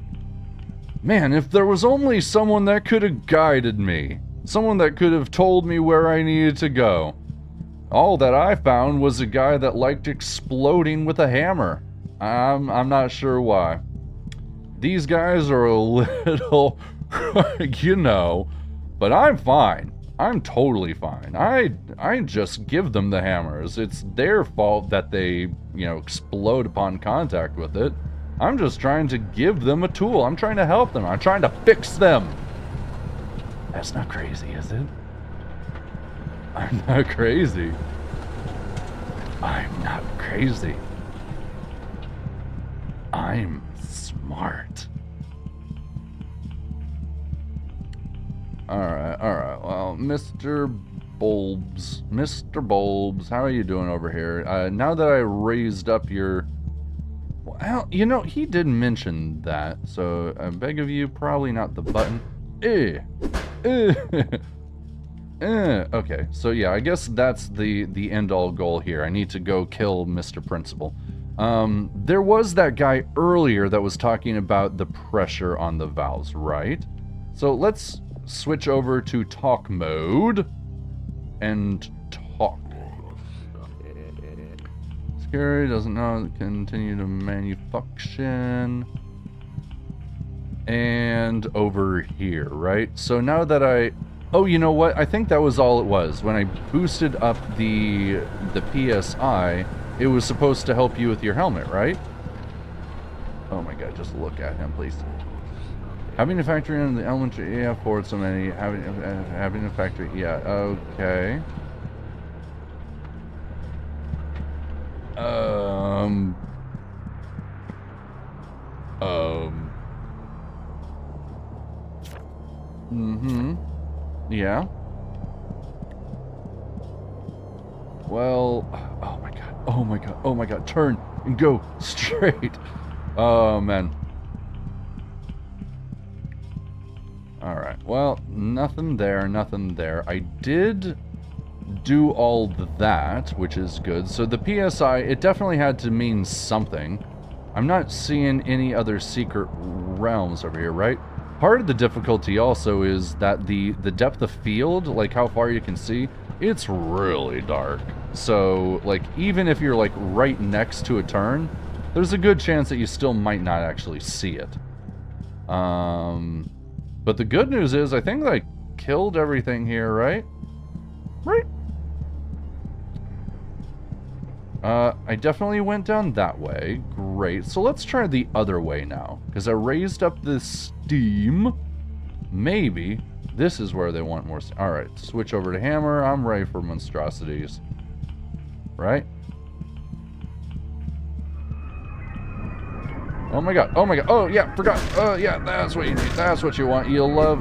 S1: Man, if there was only someone that could have guided me. Someone that could have told me where I needed to go. All that I found was a guy that liked exploding with a hammer. I'm not sure why. These guys are a little, you know, but I'm fine. I'm totally fine. I just give them the hammers. It's their fault that they, you know, explode upon contact with it. I'm just trying to give them a tool. I'm trying to help them. I'm trying to fix them. That's not crazy, is it? I'm not crazy. I'm not crazy. I'm smart. Alright, well, Mr. Bulbs, how are you doing over here? Now that I raised up your... Well, you know, he did mention that, so I beg of you, probably not the button. Okay, so yeah, I guess that's the end-all goal here. I need to go kill Mr. Principal. There was that guy earlier that was talking about the pressure on the valves, right? So let's switch over to talk mode and talk. Scary, doesn't know, continue to manufacture. and over here, right? So now that oh, you know what? I think that was all it was. When I boosted up the PSI, it was supposed to help you with your helmet, right? Oh my god, just look at him, please. Having a factory in the elementary, yeah, forward so many. Having a factory, yeah, okay. Yeah. Well, oh my god, oh my god, oh my god, turn and go straight. Oh, man. Alright, well, nothing there, nothing there. I did do all that, which is good. So the PSI, it definitely had to mean something. I'm not seeing any other secret realms over here, right? Part of the difficulty also is that the depth of field, like how far you can see, it's really dark. So, like, even if you're, like, right next to a turn, there's a good chance that you still might not actually see it. But the good news is, I think that I killed everything here, right? Right? I definitely went down that way. Great. So let's try the other way now. Because I raised up the steam. Maybe this is where they want more. Alright, switch over to hammer. I'm ready for monstrosities. Right? Oh my god, oh my god, oh yeah, forgot, oh yeah, that's what you need, that's what you want, you'll love,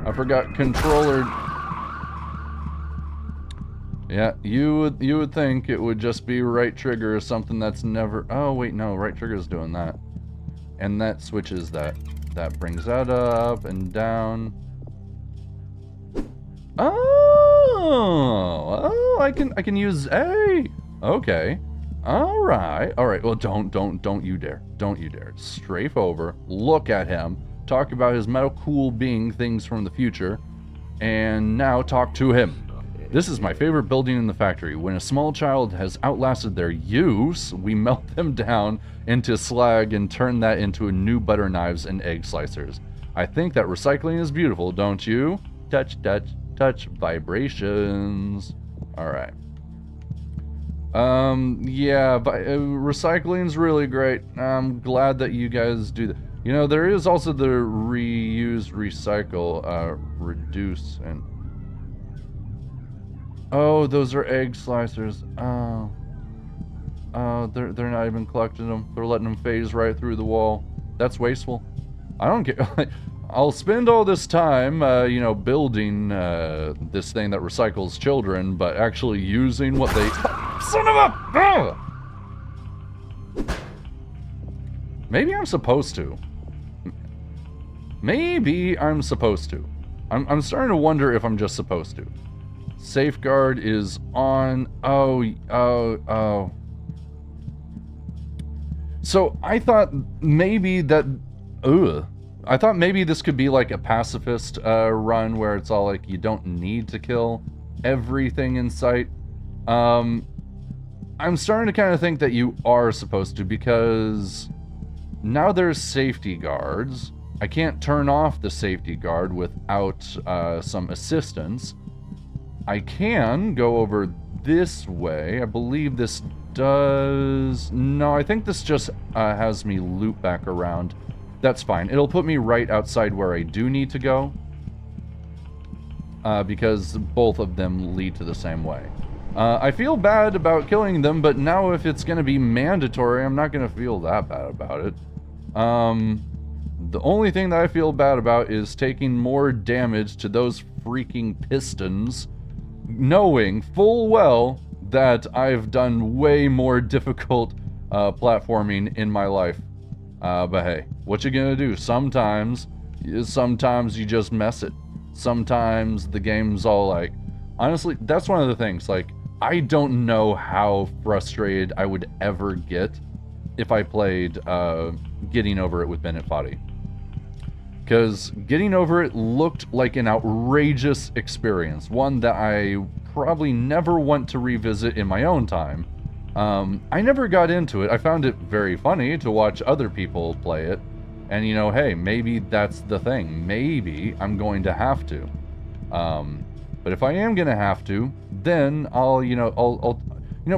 S1: I forgot controller. Yeah, you would think it would just be right trigger or something that's never, oh wait, no, right trigger is doing that. And that switches that brings that up and down. Oh, I can use A, okay. Alright, well don't you dare. Don't you dare. Strafe over, look at him, talk about his metal cool being things from the future, and now talk to him. This is my favorite building in the factory. When a small child has outlasted their use, we melt them down into slag and turn that into new butter knives and egg slicers. I think that recycling is beautiful, don't you? Touch, touch, touch, vibrations. Alright. Yeah, recycling's really great. I'm glad that you guys do that. You know, there is also the reuse, recycle, reduce, and... Oh, those are egg slicers. Oh. Oh, they're not even collecting them. They're letting them phase right through the wall. That's wasteful. I don't care. I'll spend all this time, you know, building, this thing that recycles children, but actually using what they... Son of a... Maybe I'm supposed to. Maybe I'm supposed to. I'm starting to wonder if I'm just supposed to. Safeguard is on... Oh. So, I thought maybe that... I thought maybe this could be like a pacifist run where it's all like you don't need to kill everything in sight. I'm starting to kind of think that you are supposed to, because now there's safety guards. I can't turn off the safety guard without some assistance. I can go over this way. I believe this does... No, I think this just has me loop back around. That's fine. It'll put me right outside where I do need to go. Because both of them lead to the same way. I feel bad about killing them, but now if it's going to be mandatory, I'm not going to feel that bad about it. The only thing that I feel bad about is taking more damage to those freaking pistons, knowing full well that I've done way more difficult platforming in my life. But hey, what you gonna do? Sometimes you just mess it. Sometimes the game's all like... Honestly, that's one of the things, like, I don't know how frustrated I would ever get if I played Getting Over It with Bennett Foddy. Because Getting Over It looked like an outrageous experience, one that I probably never want to revisit in my own time. I never got into it. I found it very funny to watch other people play it, And, you know, hey, maybe that's the thing. Maybe I'm going to have to. But if I am going to have to, then I'll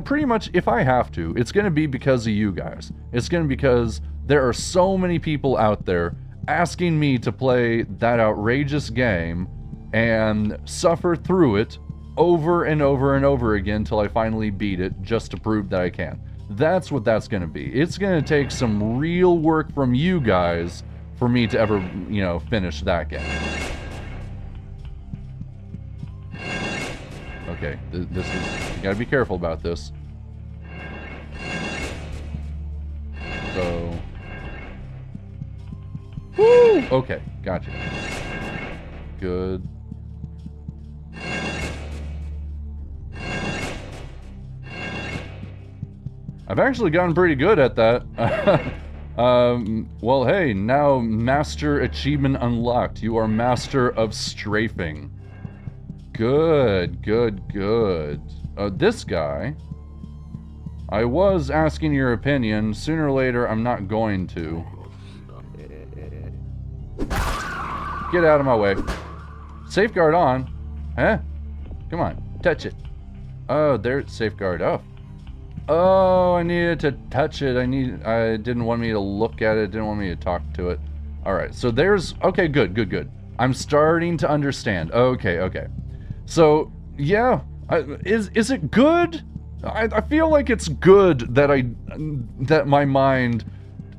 S1: pretty much if I have to, it's going to be because of you guys. It's going to be because there are so many people out there asking me to play that outrageous game and suffer through it over and over and over again till I finally beat it just to prove that I can. That's what that's going to be. It's going to take some real work from you guys for me to ever, you know, finish that game. Okay, this is, you gotta be careful about this. So, woo! Okay, gotcha. Good. I've actually gotten pretty good at that. Well, hey, now Master Achievement unlocked. You are Master of Strafing. Good, good, good. This guy, I was asking your opinion. Sooner or later, I'm not going to. Get out of my way. Safeguard on. Huh? Come on, touch it. Oh, there's safeguard off. Oh, I needed to touch it. I didn't want me to look at it. Didn't want me to talk to it. All right, so there's, okay, good, good, good. I'm starting to understand. Okay, okay. So, yeah, is it good? I feel like it's good that my mind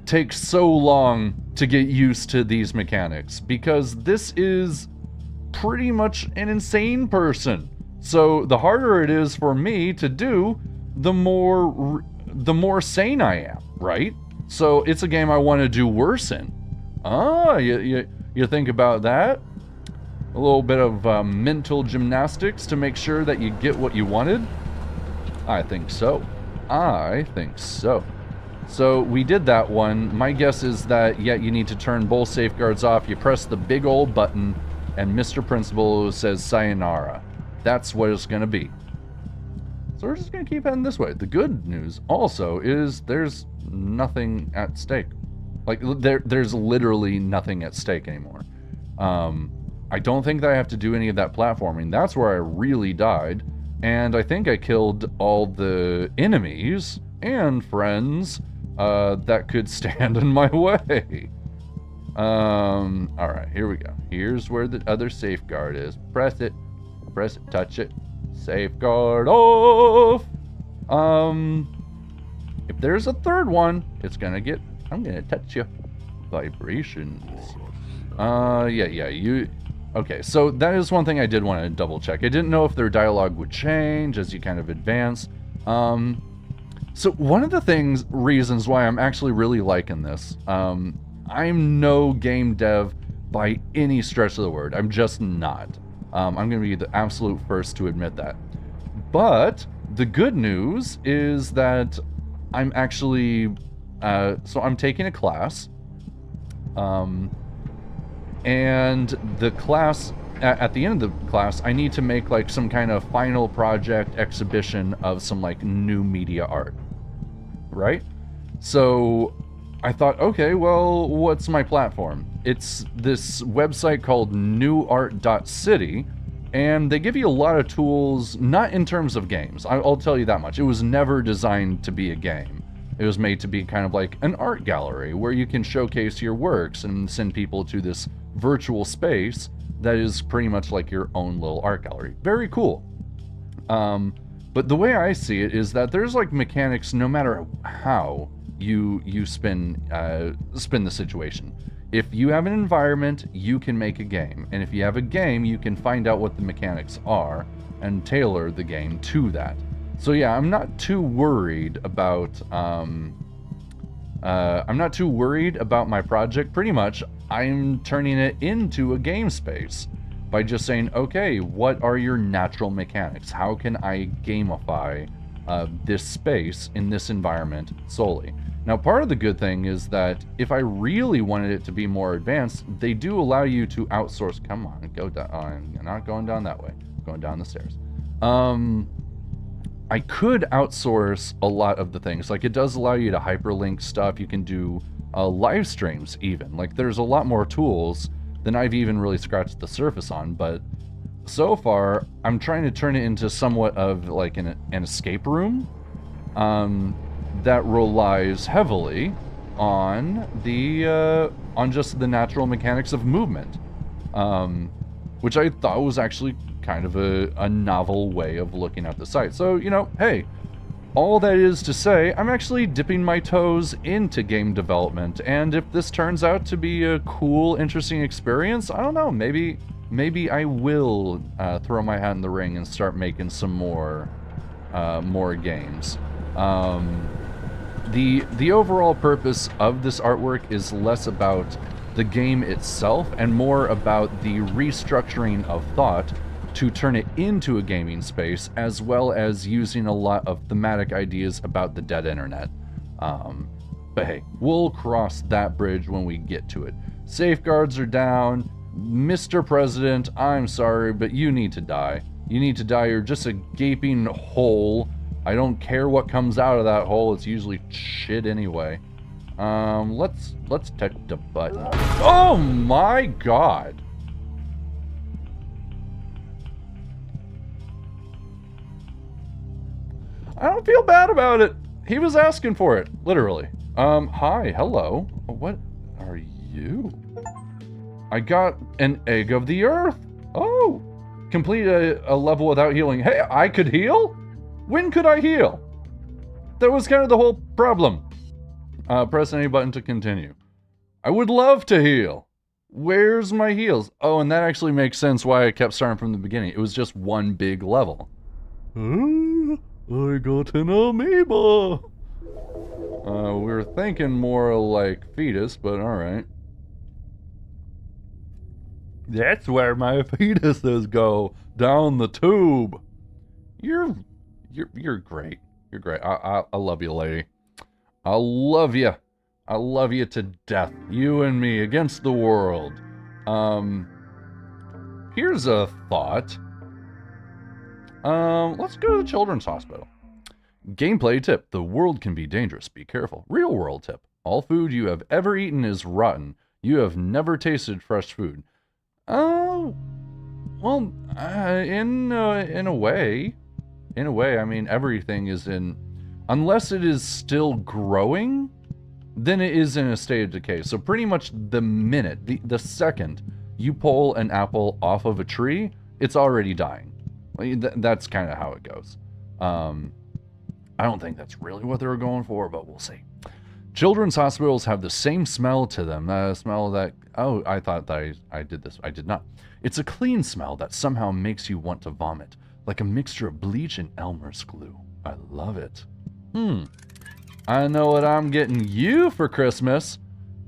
S1: takes so long to get used to these mechanics, because this is pretty much an insane person. So the harder it is for me to do, the more sane I am, right? So it's a game I want to do worse in. Ah, you think about that? A little bit of mental gymnastics to make sure that you get what you wanted? I think so. I think so. So we did that one. My guess is that, yeah, you need to turn both safeguards off. You press the big old button, and Mr. Principal says sayonara. That's what it's going to be. So we're just going to keep heading this way. The good news also is there's nothing at stake. Like, there's literally nothing at stake anymore. I don't think that I have to do any of that platforming. That's where I really died. And I think I killed all the enemies and friends that could stand in my way. Alright, here we go. Here's where the other safeguard is. Press it, touch it. Safeguard off! If there's a third one, I'm gonna touch you. Vibrations. Okay, so that is one thing I did want to double check. I didn't know if their dialogue would change as you kind of advance. So one of the reasons why I'm actually really liking this, I'm no game dev by any stretch of the word. I'm just not. I'm going to be the absolute first to admit that. But the good news is that I'm actually, so I'm taking a class, and the class, at the end of the class, I need to make like some kind of final project exhibition of some like new media art, right? So I thought, okay, well, what's my platform? It's this website called newart.city, and they give you a lot of tools, not in terms of games. I'll tell you that much. It was never designed to be a game. It was made to be kind of like an art gallery where you can showcase your works and send people to this virtual space that is pretty much like your own little art gallery. Very cool. But the way I see it is that there's like mechanics no matter how you spin the situation. If you have an environment, you can make a game. And if you have a game, you can find out what the mechanics are and tailor the game to that. So yeah, I'm not too worried about my project. Pretty much, I'm turning it into a game space by just saying, okay, what are your natural mechanics? How can I gamify this space in this environment solely? Now, part of the good thing is that if I really wanted it to be more advanced, they do allow you to outsource. Come on, go down. Oh, I'm not going down that way. I'm going down the stairs. I could outsource a lot of the things. Like, it does allow you to hyperlink stuff. You can do live streams even. Like, there's a lot more tools than I've even really scratched the surface on, but so far, I'm trying to turn it into somewhat of like an escape room that relies heavily on just the natural mechanics of movement, which I thought was actually kind of a novel way of looking at the site. So, you know, hey, all that is to say, I'm actually dipping my toes into game development, and if this turns out to be a cool, interesting experience, I don't know, maybe I will throw my hat in the ring and start making some more games. The overall purpose of this artwork is less about the game itself and more about the restructuring of thought to turn it into a gaming space, as well as using a lot of thematic ideas about the dead internet. But hey, we'll cross that bridge when we get to it. Safeguards are down. Mr. President, I'm sorry, but you need to die. You need to die. You're just a gaping hole. I don't care what comes out of that hole. It's usually shit anyway. Let's touch the button. Oh my god. I don't feel bad about it. He was asking for it, literally. Hi, hello. What are you? I got an egg of the earth. Oh, complete a level without healing. Hey, I could heal? When could I heal? That was kind of the whole problem. Press any button to continue. I would love to heal. Where's my heals? Oh, and that actually makes sense why I kept starting from the beginning. It was just one big level. I got an amoeba. We were thinking more like fetus, but alright. That's where my fetuses go, down the tube. You're great. You're great. I love you, lady. I love you. I love you to death. You and me against the world. Here's a thought. Let's go to the children's hospital. Gameplay tip. The world can be dangerous. Be careful. Real world tip. All food you have ever eaten is rotten. You have never tasted fresh food. Oh, well, in a way, I mean, everything is unless it is still growing, then it is in a state of decay. So pretty much the minute, the second you pull an apple off of a tree, it's already dying. That's kind of how it goes. I don't think that's really what they were going for, but we'll see. Children's hospitals have the same smell to them. The smell that... Oh, I thought that I did this. I did not. It's a clean smell that somehow makes you want to vomit. Like a mixture of bleach and Elmer's glue. I love it. I know what I'm getting you for Christmas.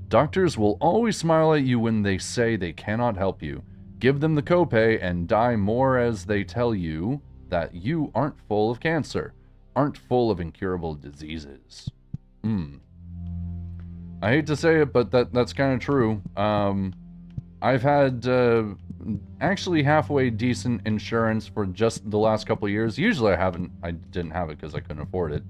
S1: Doctors will always smile at you when they say they cannot help you. Give them the copay and die more as they tell you that you aren't full of cancer. Aren't full of incurable diseases. I hate to say it, but that's kind of true. I've had actually halfway decent insurance for just the last couple of years. Usually I didn't have it because I couldn't afford it.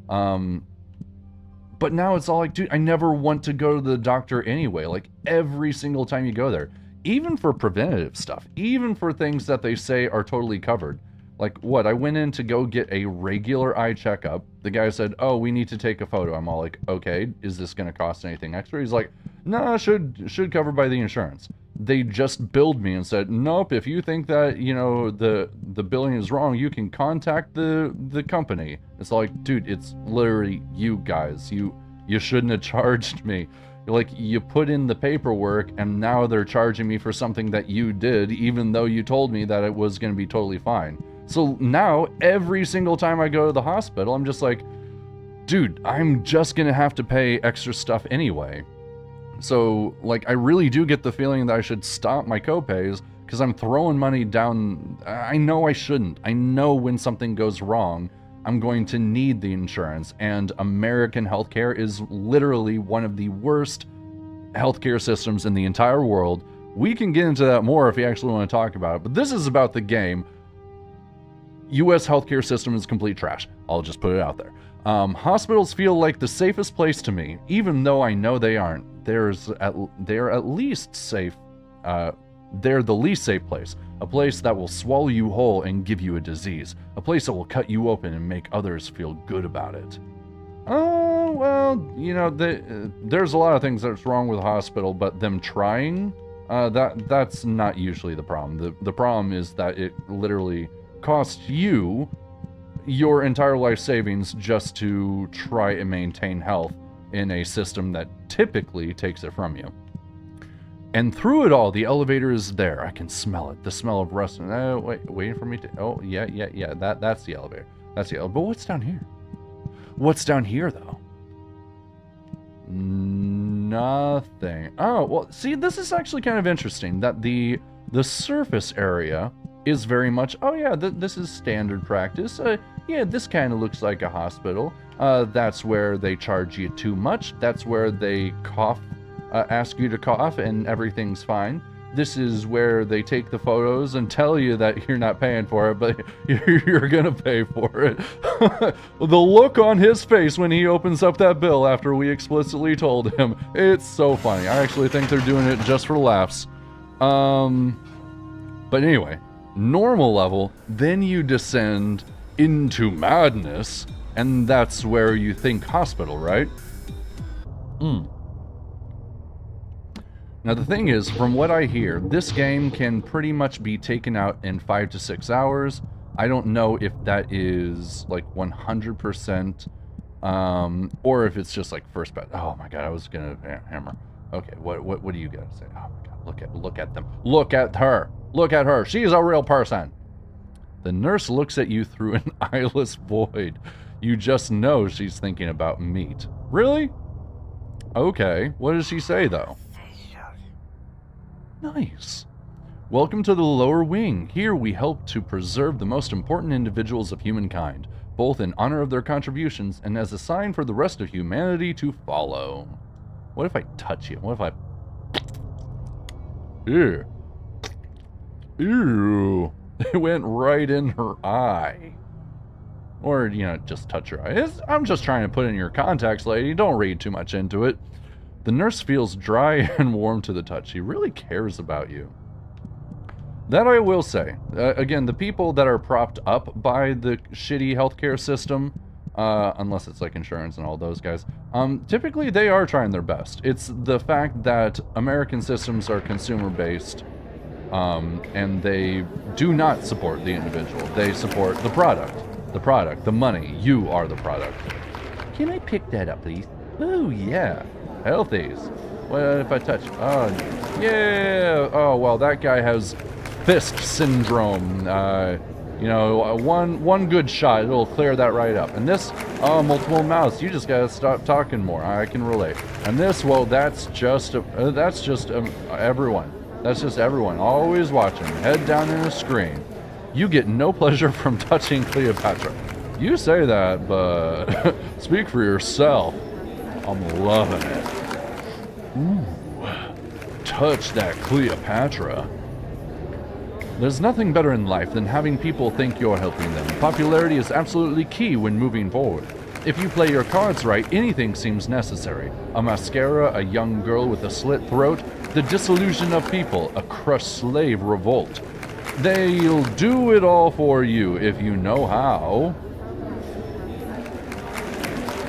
S1: But now it's all like, dude, I never want to go to the doctor anyway. Like, every single time you go there. Even for preventative stuff. Even for things that they say are totally covered. Like, what? I went in to go get a regular eye checkup. The guy said, oh, we need to take a photo. I'm all like, okay, is this going to cost anything extra? He's like, nah, should cover by the insurance. They just billed me and said, nope, if you think that, you know, the billing is wrong, you can contact the company. It's like, dude, it's literally you guys. You shouldn't have charged me. Like, you put in the paperwork, and now they're charging me for something that you did, even though you told me that it was going to be totally fine. So now, every single time I go to the hospital, I'm just like, dude, I'm just going to have to pay extra stuff anyway. So, like, I really do get the feeling that I should stop my copays, because I'm throwing money down. I know I shouldn't. I know when something goes wrong, I'm going to need the insurance, and American healthcare is literally one of the worst healthcare systems in the entire world. We can get into that more if you actually want to talk about it, but this is about the game. U.S. healthcare system is complete trash. I'll just put it out there. Hospitals feel like the safest place to me, even though I know they aren't. They're at least safe. They're the least safe place. A place that will swallow you whole and give you a disease. A place that will cut you open and make others feel good about it. Oh, well, you know, there's a lot of things that's wrong with a hospital, but them trying, that's not usually the problem. The problem is that it literally costs you your entire life savings just to try and maintain health in a system that typically takes it from you. And through it all, the elevator is there. I can smell it. The smell of rust. Waiting for me to... Oh, yeah. That's the elevator. That's the elevator. But what's down here? What's down here, though? Nothing. Oh, well, see, this is actually kind of interesting. That the surface area is very much... Oh, yeah, this is standard practice. Yeah, this kind of looks like a hospital. That's where they charge you too much. That's where they ask you to cough and everything's fine. This is where they take the photos and tell you that you're not paying for it, but you're gonna pay for it. The look on his face when he opens up that bill after we explicitly told him, it's so funny. I actually think they're doing it just for laughs. But anyway, normal level, then you descend into madness, and that's where you think hospital, right? Now the thing is, from what I hear, this game can pretty much be taken out in 5 to 6 hours. I don't know if that is like 100%, or if it's just like first bet. Oh my god, I was gonna hammer. Okay, what do you gotta say? Oh my god, look at them. Look at her. Look at her. She's a real person. The nurse looks at you through an eyeless void. You just know she's thinking about meat. Really? Okay, what does she say though? Nice. Welcome to the lower wing. Here we help to preserve the most important individuals of humankind, both in honor of their contributions and as a sign for the rest of humanity to follow. What if I touch you? What if I... Ew. Ew. It went right in her eye. Or, you know, just touch her eye. I'm just trying to put in your contacts, lady. Don't read too much into it. The nurse feels dry and warm to the touch. She really cares about you. That I will say. Again, the people that are propped up by the shitty healthcare system, unless it's like insurance and all those guys, typically they are trying their best. It's the fact that American systems are consumer-based, and they do not support the individual. They support the product. The product, the money. You are the product. Can I pick that up, please? Oh, yeah. Healthies. What if I touch? Oh, yeah. Oh, well, that guy has fist syndrome. You know, one good shot, it'll clear that right up. And this, multiple mouths. You just gotta stop talking more. I can relate. And this, well, that's just everyone. That's just everyone. Always watching. Head down in a screen. You get no pleasure from touching Cleopatra. You say that, but speak for yourself. I'm loving it. Ooh, touch that Cleopatra. There's nothing better in life than having people think you're helping them. Popularity is absolutely key when moving forward. If you play your cards right, anything seems necessary. A mascara, a young girl with a slit throat, the disillusion of people, a crushed slave revolt. They'll do it all for you if you know how.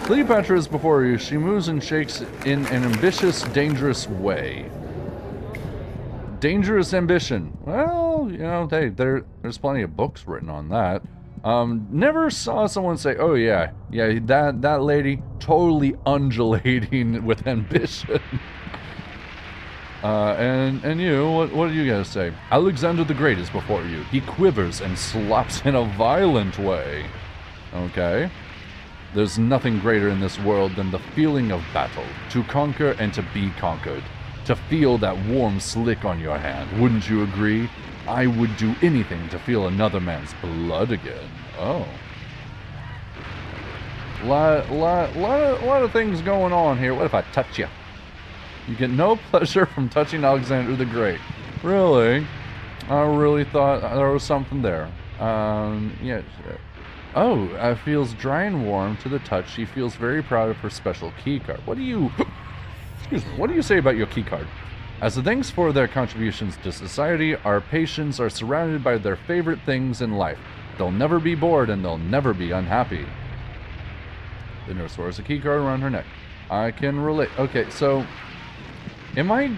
S1: Cleopatra is before you. She moves and shakes in an ambitious, dangerous way. Dangerous ambition. Well, you know, there's plenty of books written on that. Never saw someone say, oh yeah, that lady totally undulating with ambition. And you, what do you guys say? Alexander the Great is before you. He quivers and slaps in a violent way. Okay. There's nothing greater in this world than the feeling of battle, to conquer and to be conquered, to feel that warm slick on your hand. Wouldn't you agree? I would do anything to feel another man's blood again. Oh. Lot of things going on here. What if I touch you? You get no pleasure from touching Alexander the Great. Really? I really thought there was something there. Yeah. Oh, feels dry and warm to the touch. She feels very proud of her special key card. What do you... Excuse me. What do you say about your key card? As a thanks for their contributions to society, our patients are surrounded by their favorite things in life. They'll never be bored and they'll never be unhappy. The nurse wears a key card around her neck. I can relate. Okay, so... Am I...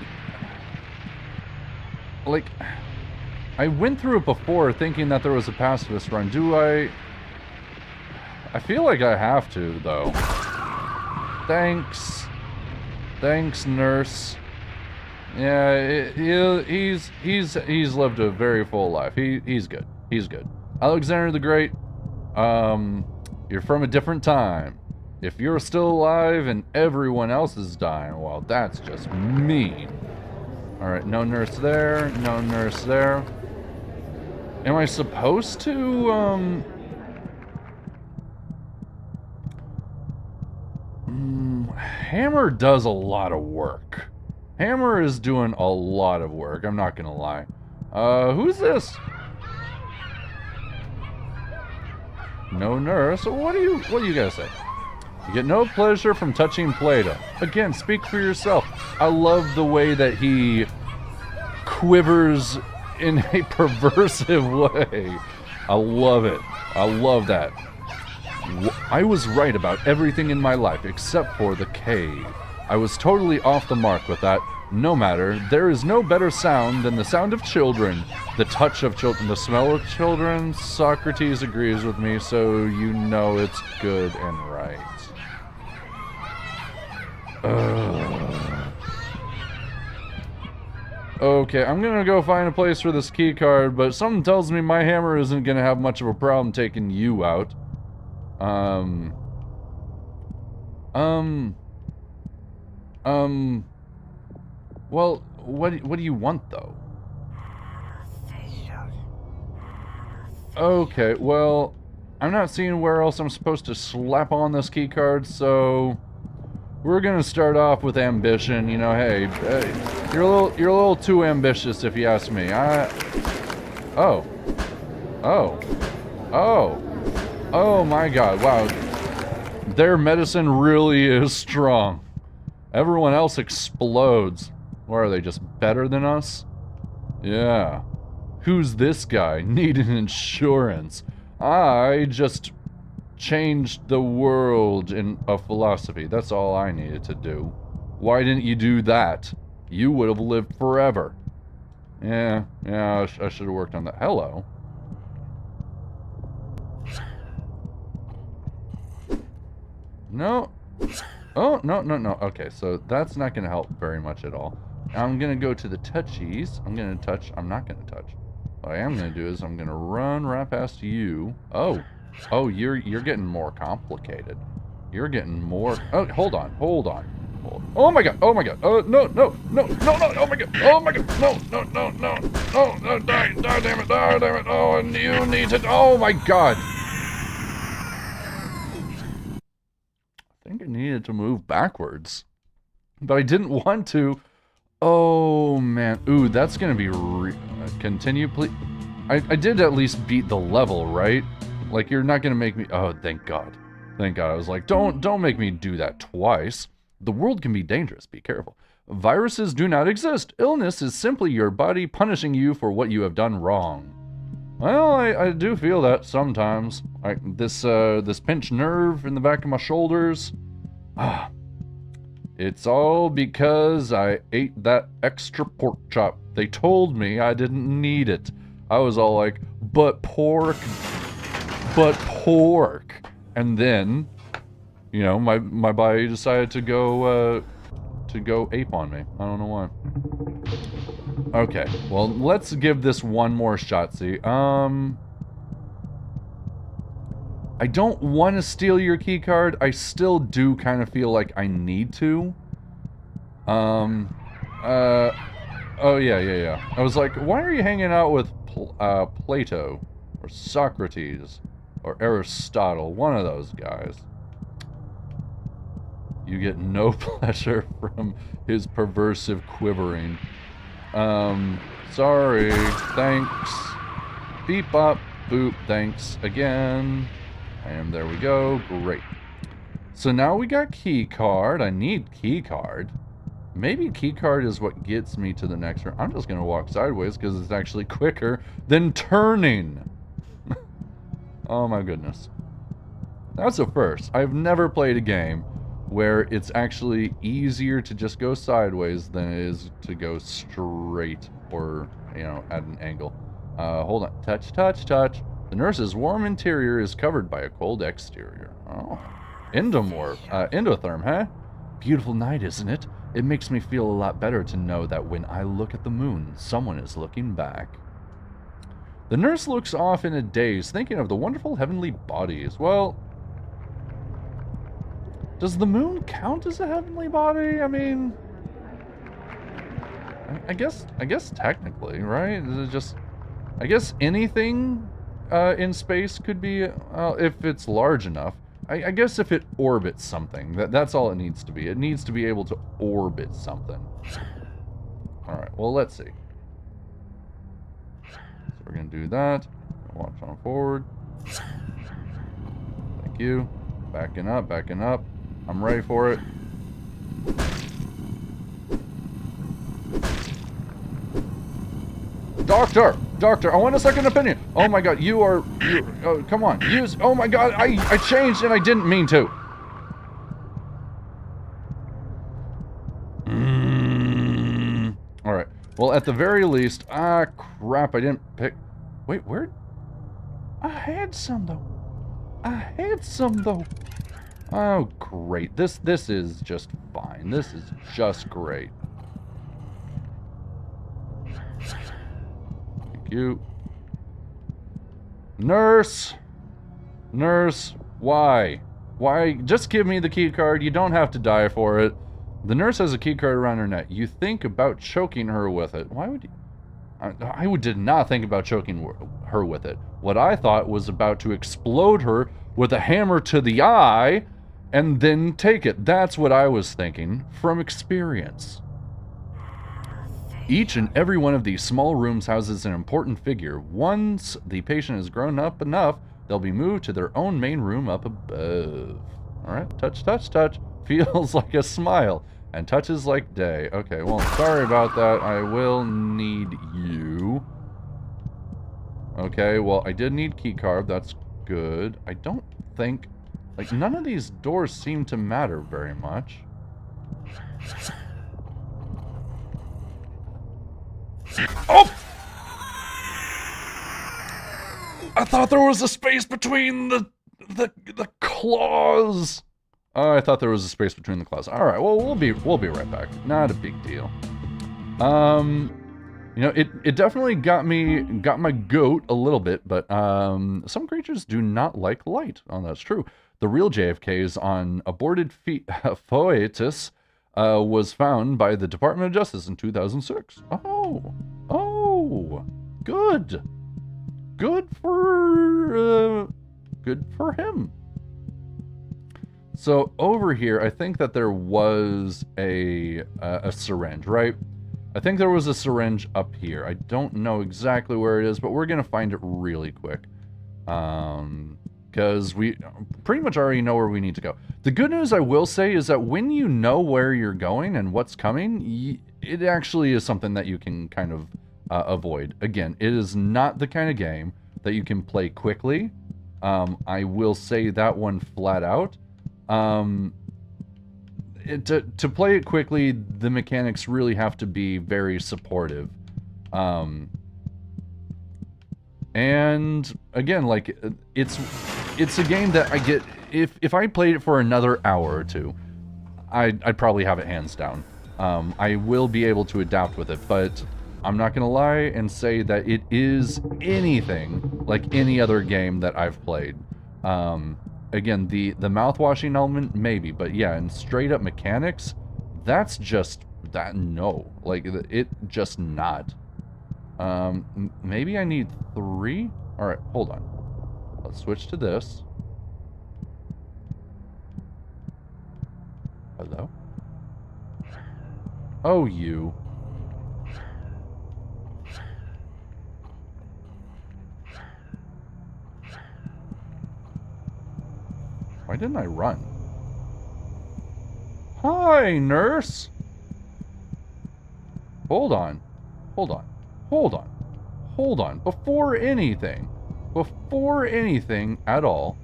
S1: Like... I went through it before thinking that there was a pacifist run. Do I... I feel like I have to, though. Thanks. Thanks, nurse. Yeah, he's lived a very full life. He's good. He's good. Alexander the Great, you're from a different time. If you're still alive and everyone else is dying, well, that's just mean. Alright, no nurse there, no nurse there. Am I supposed to, Hammer does a lot of work. Hammer is doing a lot of work, I'm not gonna lie. Who's this? No nurse. What do you guys say? You get no pleasure from touching Plato. Again, speak for yourself. I love the way that he quivers in a perversive way. I love it. I love that. I was right about everything in my life except for the cave. I was totally off the mark with that. No matter, there is no better sound than the sound of children, the touch of children, the smell of children. Socrates agrees with me, so you know it's good and right. Okay, I'm gonna go find a place for this key card, but something tells me my hammer isn't gonna have much of a problem taking you out. Well, what do you want, though? Okay, well, I'm not seeing where else I'm supposed to slap on this key card, so we're gonna start off with ambition. You know, hey, you're a little too ambitious, if you ask me. Oh my God! Wow, their medicine really is strong. Everyone else explodes. Or are they just better than us? Yeah. Who's this guy? Needing insurance. I just changed the world in a philosophy. That's all I needed to do. Why didn't you do that? You would have lived forever. Yeah, I should have worked on that. Hello. No. Oh, no. Okay, so that's not going to help very much at all. I'm going to go to the touchies. I'm going to touch. I'm not going to touch. What I am going to do is I'm going to run right past you. Oh, you're getting more complicated. You're getting more... Oh, hold on. Oh my God. Oh my God. Oh, no. Oh my God. Oh my God. No. Oh, damn it. Oh, and you need to... Oh my God. I think I needed to move backwards, but I didn't want to. Oh man. Ooh, that's gonna be continue, please. I did at least beat the level, right? Like, you're not gonna make me... Oh, thank God. Thank God. I was like, don't make me do that twice. The world can be dangerous. Be careful. Viruses do not exist. Illness is simply your body punishing you for what you have done wrong. Well, I do feel that sometimes. This pinched nerve in the back of my shoulders. It's all because I ate that extra pork chop. They told me I didn't need it. I was all like, but pork. And then, you know, my body decided to go ape on me. I don't know why. Okay, well, let's give this one more shot, see. I don't want to steal your key card. I still do kind of feel like I need to. Oh, yeah. I was like, why are you hanging out with Plato? Or Socrates? Or Aristotle? One of those guys. You get no pleasure from his perversive quivering. Sorry. Thanks. Beep up. Boop, thanks again. And there we go. Great. So now we got key card. I need key card. Maybe key card is what gets me to the next room. I'm just going to walk sideways because it's actually quicker than turning. Oh my goodness. That's a first. I've never played a game where it's actually easier to just go sideways than it is to go straight or, you know, at an angle. Hold on. Touch, touch, touch. The nurse's warm interior is covered by a cold exterior. Oh. Endotherm, huh? Beautiful night, isn't it? It makes me feel a lot better to know that when I look at the moon, someone is looking back. The nurse looks off in a daze, thinking of the wonderful heavenly bodies. Well, does the moon count as a heavenly body? I mean, I guess technically, right? Is it just, I guess anything in space could be, if it's large enough. I guess if it orbits something, that's all it needs to be. It needs to be able to orbit something. Alright, well, let's see. So we're going to do that. Watch on forward. Thank you. Backing up, backing up. I'm ready for it. Doctor, I want a second opinion. Oh my god, you come on, oh my god, I changed and I didn't mean to. Alright, well at the very least, crap, I didn't pick, wait, where? I had some though. Oh great, this is just fine, this is just great. You. Nurse, why? Just give me the key card. You don't have to die for it. The nurse has a key card around her neck. You think about choking her with it. Why would you? I did not think about choking her with it. What I thought was about to explode her with a hammer to the eye and then take it. That's what I was thinking from experience. Each and every one of these small rooms houses an important figure. Once the patient has grown up enough, they'll be moved to their own main room up above. Alright, touch, touch, touch. Feels like a smile. And touches like day. Okay, well, sorry about that. I will need you. Okay, well, I did need keycard. That's good. I don't think... like, none of these doors seem to matter very much. Oh! I thought there was a space between the claws. Oh, I thought there was a space between the claws. All right, well, we'll be right back. Not a big deal. You know, it definitely got my goat a little bit, but some creatures do not like light. Oh, that's true. The real JFKs on aborted foetus was found by the Department of Justice in 2006. Oh, good for him. So over here, I think that there was a syringe, right? I think there was a syringe up here. I don't know exactly where it is, but we're gonna find it really quick. Because we pretty much already know where we need to go. The good news I will say is that when you know where you're going and what's coming, it actually is something that you can kind of avoid. Again, it is not the kind of game that you can play quickly. I will say that one flat out. To play it quickly, the mechanics really have to be very supportive. And again, like, it's a game that I get, if I played it for another hour or two, I'd probably have it hands down. I will be able to adapt with it, but I'm not gonna lie and say that it is anything like any other game that I've played. Again, the mouthwashing element, maybe, but yeah, and straight up mechanics, that's just, no. Like, it just not. Maybe I need 3? Alright, hold on. Let's switch to this. Hello? Oh, you. Why didn't I run? Hi, nurse! Hold on. Hold on. Hold on. Hold on. Before anything at all,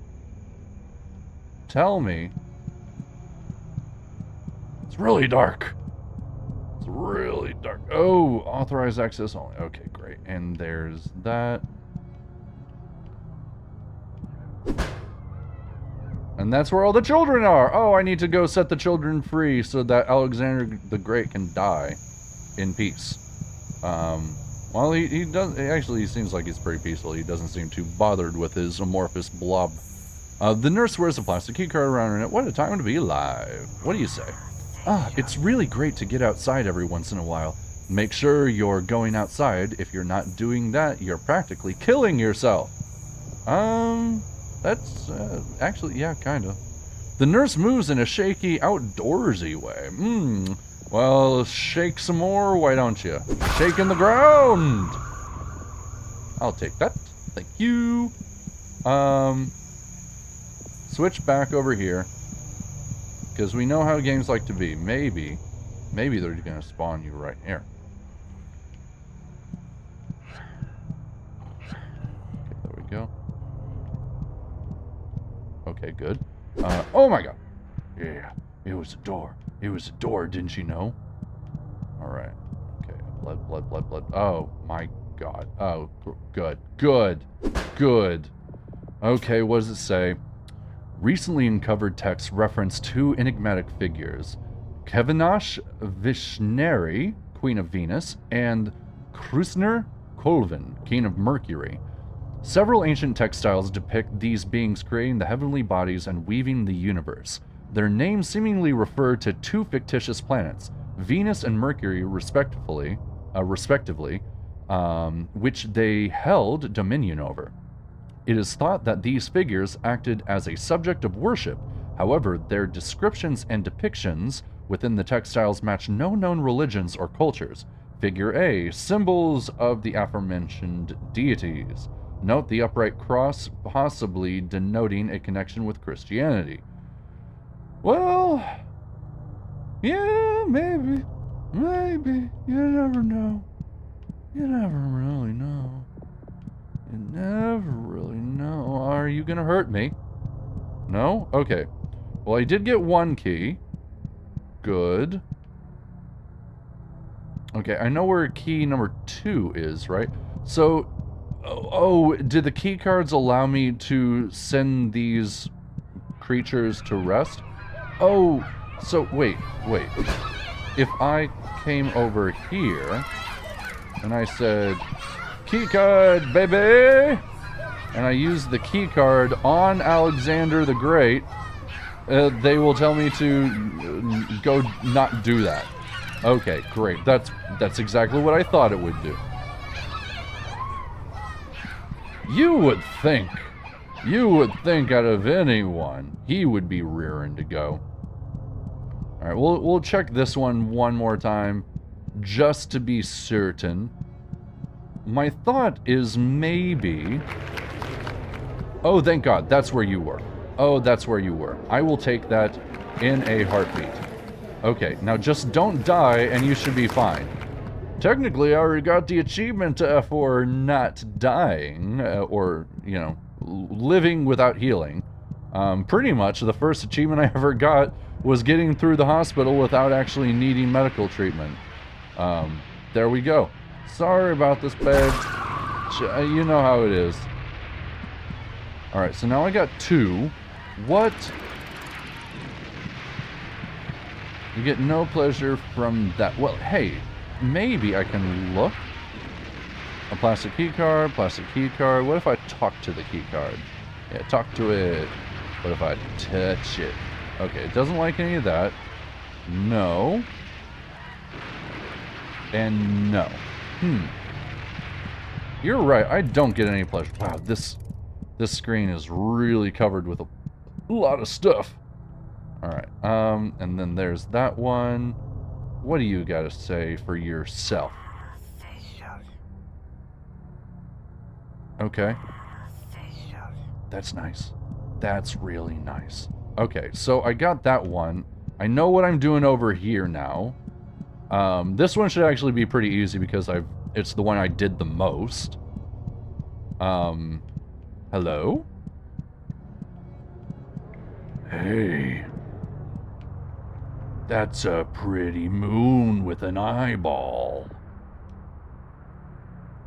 S1: tell me. It's really dark. It's really dark. Oh, authorized access only. Okay, great. And there's that. And that's where all the children are. Oh, I need to go set the children free so that Alexander the Great can die in peace. Well, he does. Actually, he seems like he's pretty peaceful. He doesn't seem too bothered with his amorphous blob. The nurse wears a plastic keycard around her neck. What a time to be alive. What do you say? It's really great to get outside every once in a while. Make sure you're going outside. If you're not doing that, you're practically killing yourself. That's, actually, yeah, kinda. The nurse moves in a shaky, outdoorsy way. Well, shake some more, why don't you? Shaking the ground! I'll take that. Thank you. Switch back over here. Because we know how games like to be. Maybe they're gonna spawn you right here. Okay, there we go. Okay, good. Oh my god. Yeah, it was a door. It was a door, didn't you know? Alright. Okay, blood. Oh my god. Oh, good. Okay, what does it say? Recently uncovered texts reference two enigmatic figures. Kevinash Vishneri, Queen of Venus, and Krusner Kolvin, King of Mercury. Several ancient textiles depict these beings creating the heavenly bodies and weaving the universe. Their names seemingly refer to two fictitious planets, Venus and Mercury respectively, which they held dominion over. It is thought that these figures acted as a subject of worship. However, their descriptions and depictions within the textiles match no known religions or cultures. Figure A, symbols of the aforementioned deities. Note the upright cross, possibly denoting a connection with Christianity. Well, yeah, maybe. You never know. You never really know. You never really know. Are you gonna hurt me? No? Okay. Well, I did get one key. Good. Okay, I know where key number 2 is, right? So, oh, did the key cards allow me to send these creatures to rest? Oh, so wait. If I came over here and I said, key card, baby! And I use the key card on Alexander the Great, they will tell me to go not do that. Okay, great. That's exactly what I thought it would do. You would think out of anyone, he would be rearing to go. Alright, we'll check this one more time, just to be certain. My thought is maybe... Oh, thank God, that's where you were. Oh, that's where you were. I will take that in a heartbeat. Okay, now just don't die and you should be fine. Technically, I already got the achievement for not dying, or, you know, living without healing. Pretty much the first achievement I ever got was getting through the hospital without actually needing medical treatment. There we go. Sorry about this bed. You know how it is. Alright, so now I got 2. What? You get no pleasure from that. Well, hey, maybe I can look. A plastic key card, plastic key card. What if I talk to the key card? Yeah, talk to it. What if I touch it? Okay, it doesn't like any of that. No. And no. You're right, I don't get any pleasure. Wow, this screen is really covered with a lot of stuff. Alright, and then there's that one. What do you gotta say for yourself? Okay. That's nice. That's really nice. Okay, so I got that one. I know what I'm doing over here now. This one should actually be pretty easy because it's the one I did the most. Hello? Hey. That's a pretty moon with an eyeball.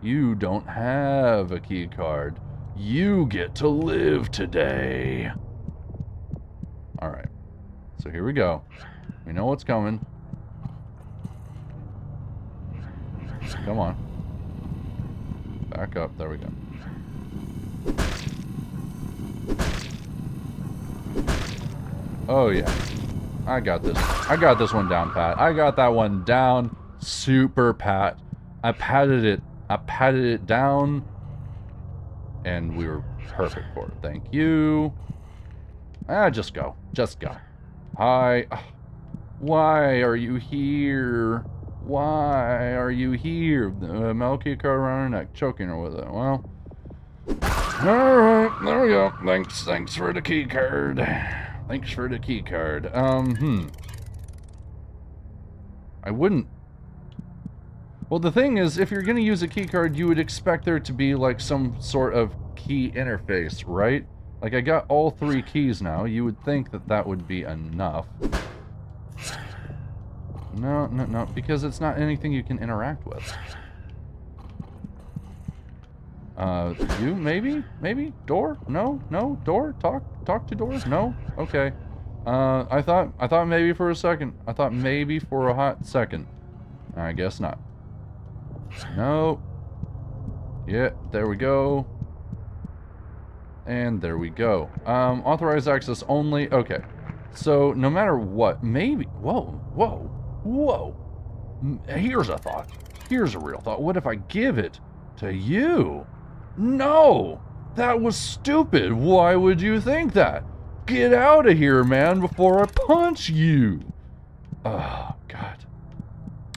S1: You don't have a key card. You get to live today. Alright. So here we go. We know what's coming. Come on. Back up. There we go. Oh yeah. I got this. I got this one down, Pat. I got that one down super pat. I patted it down, and we were perfect for it. Thank you. Just go. Just go. Hi. Why are you here? Why are you here? The metal key card around her neck, choking her with it. Well, alright, there we go. Thanks for the key card. Thanks for the key card. I wouldn't... Well, the thing is, if you're gonna use a key card, you would expect there to be, like, some sort of key interface, right? Like, I got all 3 keys now. You would think that that would be enough. No, because it's not anything you can interact with. You, maybe? Maybe? Door? No? Door? Talk to doors? No? Okay. I thought maybe for a second. I thought maybe for a hot second. I guess not. No. Yeah, there we go. And there we go. Authorized access only. Okay. So, no matter what, maybe... Whoa. Here's a thought. Here's a real thought. What if I give it to you? No! That was stupid. Why would you think that? Get out of here, man, before I punch you. Oh, God.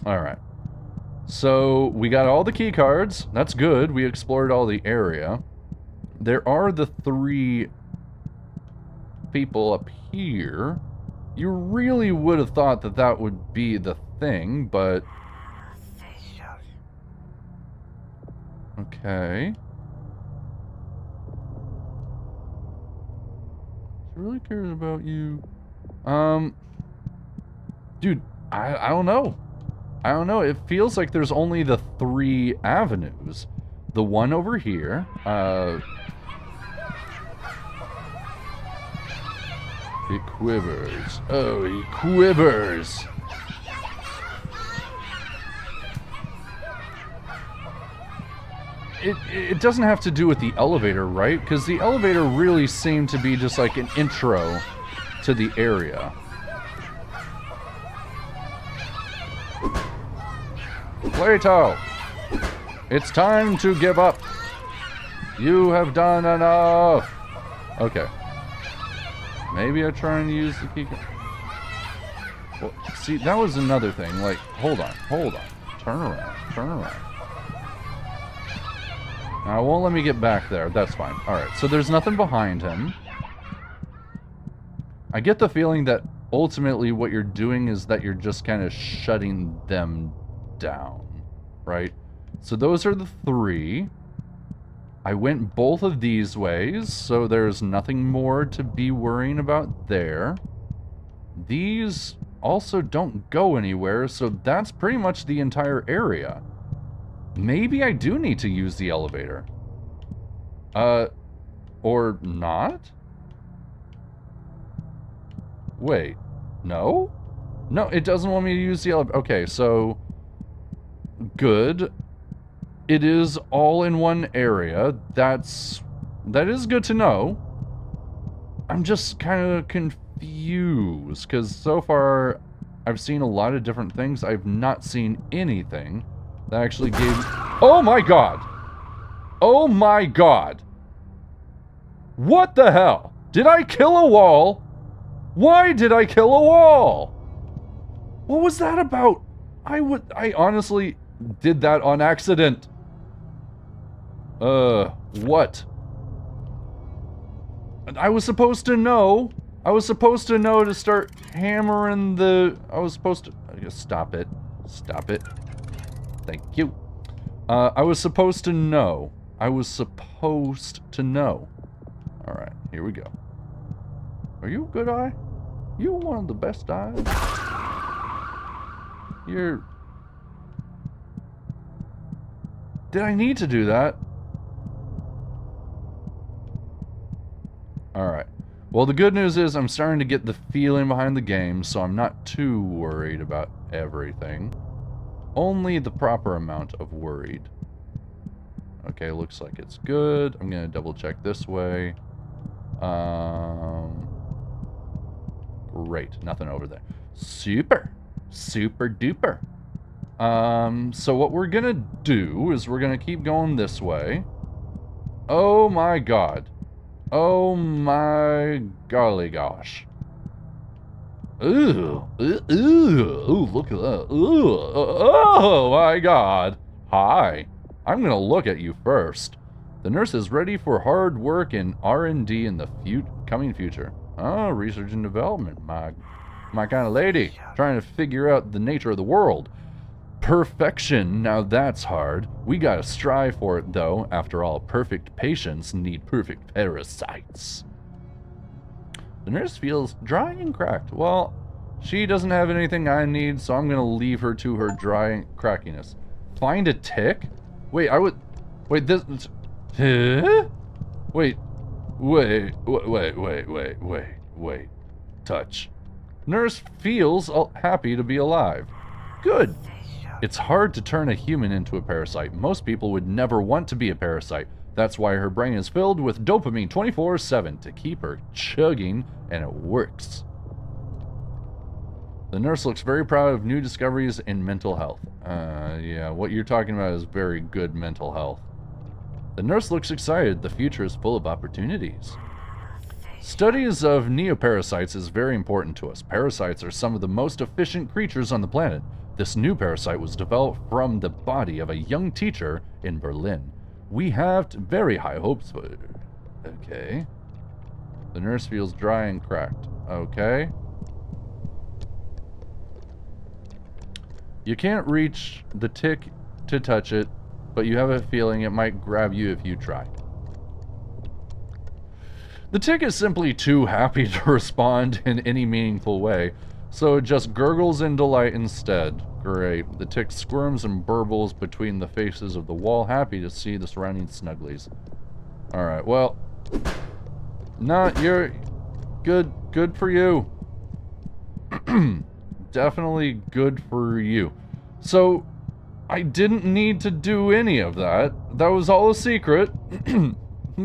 S1: Alright. So, we got all the key cards. That's good. We explored all the area. There are the 3 people up here. You really would have thought that that would be the thing, but... Okay. She really cares about you. Dude, I don't know. I don't know. It feels like there's only the 3 avenues. The one over here, it quivers. Oh, he quivers. It doesn't have to do with the elevator, right? Because the elevator really seemed to be just like an intro to the area. Plato! It's time to give up. You have done enough. Okay. Maybe I try and use the key card. Well, see, that was another thing. Like, hold on. Turn around. Now, it won't let me get back there. That's fine. Alright, so there's nothing behind him. I get the feeling that ultimately what you're doing is that you're just kind of shutting them down. Right? So those are the 3. I went both of these ways, so there's nothing more to be worrying about there. These also don't go anywhere, so that's pretty much the entire area. Maybe I do need to use the elevator. Or not? Wait, no? No, it doesn't want me to use the elevator. Okay, so... Good. It is all in one area. That is good to know. I'm just kind of confused, because so far I've seen a lot of different things. I've not seen anything that actually gave... Oh my god! Oh my god! What the hell? Did I kill a wall? Why did I kill a wall? What was that about? I honestly did that on accident. What? I was supposed to know. I was supposed to know to start hammering the... I was supposed to... Stop it. Stop it. Thank you. I was supposed to know. I was supposed to know. Alright, here we go. Are you a good eye? You're one of the best eyes. You're... Did I need to do that? Alright. Well, the good news is I'm starting to get the feeling behind the game, so I'm not too worried about everything. Only the proper amount of worried. Okay, looks like it's good. I'm gonna double check this way. Great, nothing over there. Super! Super duper! So what we're gonna do is we're gonna keep going this way. Oh my god. Oh my golly gosh. Ooh. Ooh, look at that. Ooh. Oh my god. Hi. I'm gonna look at you first. The nurse is ready for hard work in R&D in the coming future. Oh, research and development. My kind of lady. Trying to figure out the nature of the world. Perfection, now that's hard. We gotta strive for it, though. After all, perfect patients need perfect parasites. The nurse feels dry and cracked. Well, she doesn't have anything I need, so I'm gonna leave her to her dry crackiness. Find a tick? Wait, wait, this... Huh? Wait. Touch. Nurse feels happy to be alive. Good. It's hard to turn a human into a parasite. Most people would never want to be a parasite. That's why her brain is filled with dopamine 24/7 to keep her chugging, and it works. The nurse looks very proud of new discoveries in mental health. Yeah, what you're talking about is very good mental health. The nurse looks excited. The future is full of opportunities. Studies of neoparasites is very important to us. Parasites are some of the most efficient creatures on the planet. This new parasite was developed from the body of a young teacher in Berlin. We have very high hopes for it. Okay. The nurse feels dry and cracked. Okay. You can't reach the tick to touch it, but you have a feeling it might grab you if you try. The tick is simply too happy to respond in any meaningful way, so it just gurgles in delight instead. Great. The tick squirms and burbles between the faces of the wall, happy to see the surrounding snugglies. Alright, well... you're... Good for you. Definitely good for you. So, I didn't need to do any of that. That was all a secret.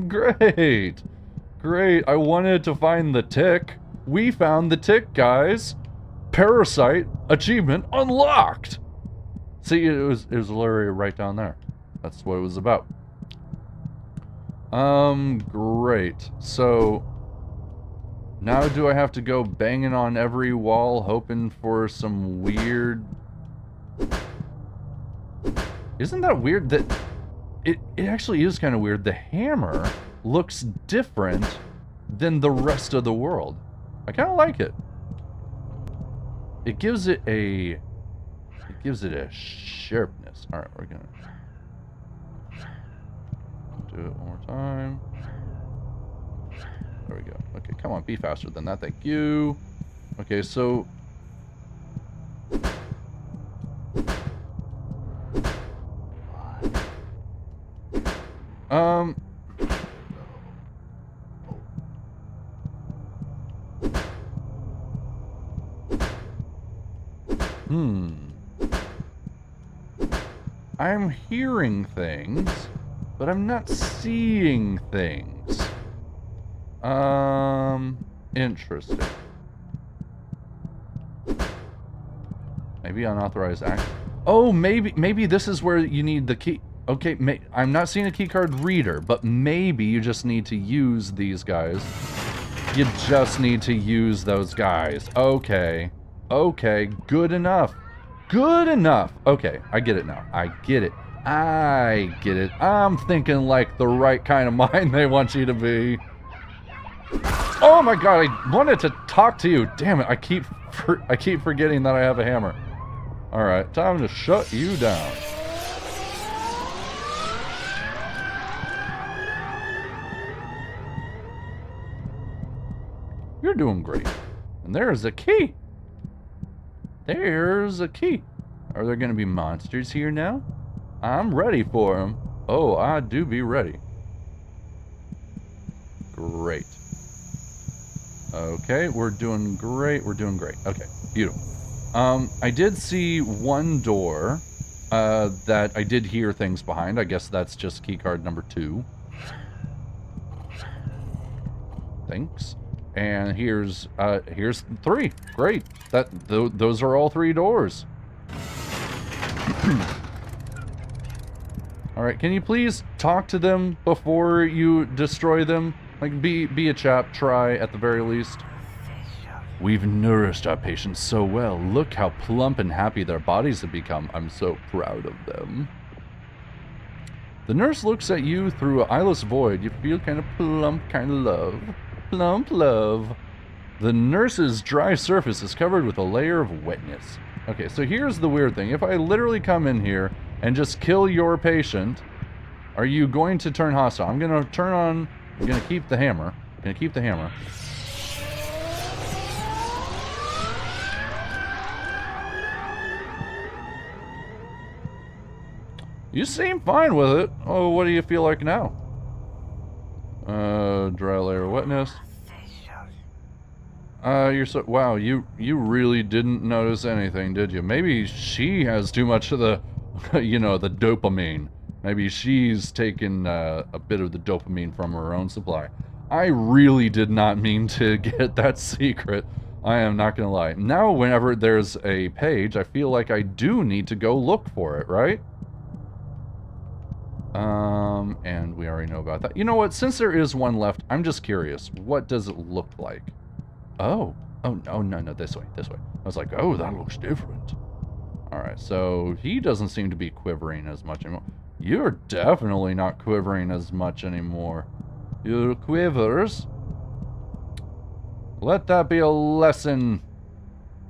S1: Great. Great. I wanted to find the tick. We found the tick, guys. Parasite achievement unlocked. See, it was literally right down there. That's what it was about. Great. So now do I have to go banging on every wall hoping for some weird... Isn't that weird that it actually is kind of weird. The hammer looks different than the rest of the world. I kind of like it. It gives it a sharpness. All right, we're gonna do it one more time. There we go. Okay, come on, be faster than that. Thank you. Okay, so I'm hearing things, but I'm not seeing things. Interesting. Maybe unauthorized act. Oh, maybe this is where you need the key. Okay, I'm not seeing a keycard reader, but maybe you just need to use these guys. You just need to use those guys. Okay. Okay, good enough. Good enough. Okay, I get it now. I get it. I get it. I'm thinking like the right kind of mind they want you to be. Oh my god, I wanted to talk to you. Damn it, I keep forgetting that I have a hammer. Alright, time to shut you down. You're doing great. And there's a key. There's a key. Are there going to be monsters here now? I'm ready for them. Oh, I do be ready. Great. Okay, we're doing great. We're doing great. Okay, beautiful. I did see one door that I did hear things behind. I guess that's just keycard number 2. Thanks. And here's 3. Great. Those are all 3 doors. All right. Can you please talk to them before you destroy them? Like, be a chap. Try at the very least. We've nourished our patients so well. Look how plump and happy their bodies have become. I'm so proud of them. The nurse looks at you through an eyeless void. You feel kind of plump, kind of love. Plump love. The nurse's dry surface is covered with a layer of wetness. Okay, so here's the weird thing. If I literally come in here and just kill your patient, are you going to turn hostile? I'm going to turn on... I'm going to keep the hammer. I'm going to keep the hammer. You seem fine with it. Oh, what do you feel like now? Dry layer of wetness. You're so... Wow, you really didn't notice anything, did you? Maybe she has too much of the, you know, the dopamine. Maybe she's taken a bit of the dopamine from her own supply. I really did not mean to get that secret. I am not gonna lie. Now, whenever there's a page, I feel like I do need to go look for it, right? And we already know about that. You know what? Since there is one left, I'm just curious. What does it look like? Oh, no, this way. I was like, oh, that looks different. Alright, so he doesn't seem to be quivering as much anymore. You're definitely not quivering as much anymore. Your quivers. Let that be a lesson.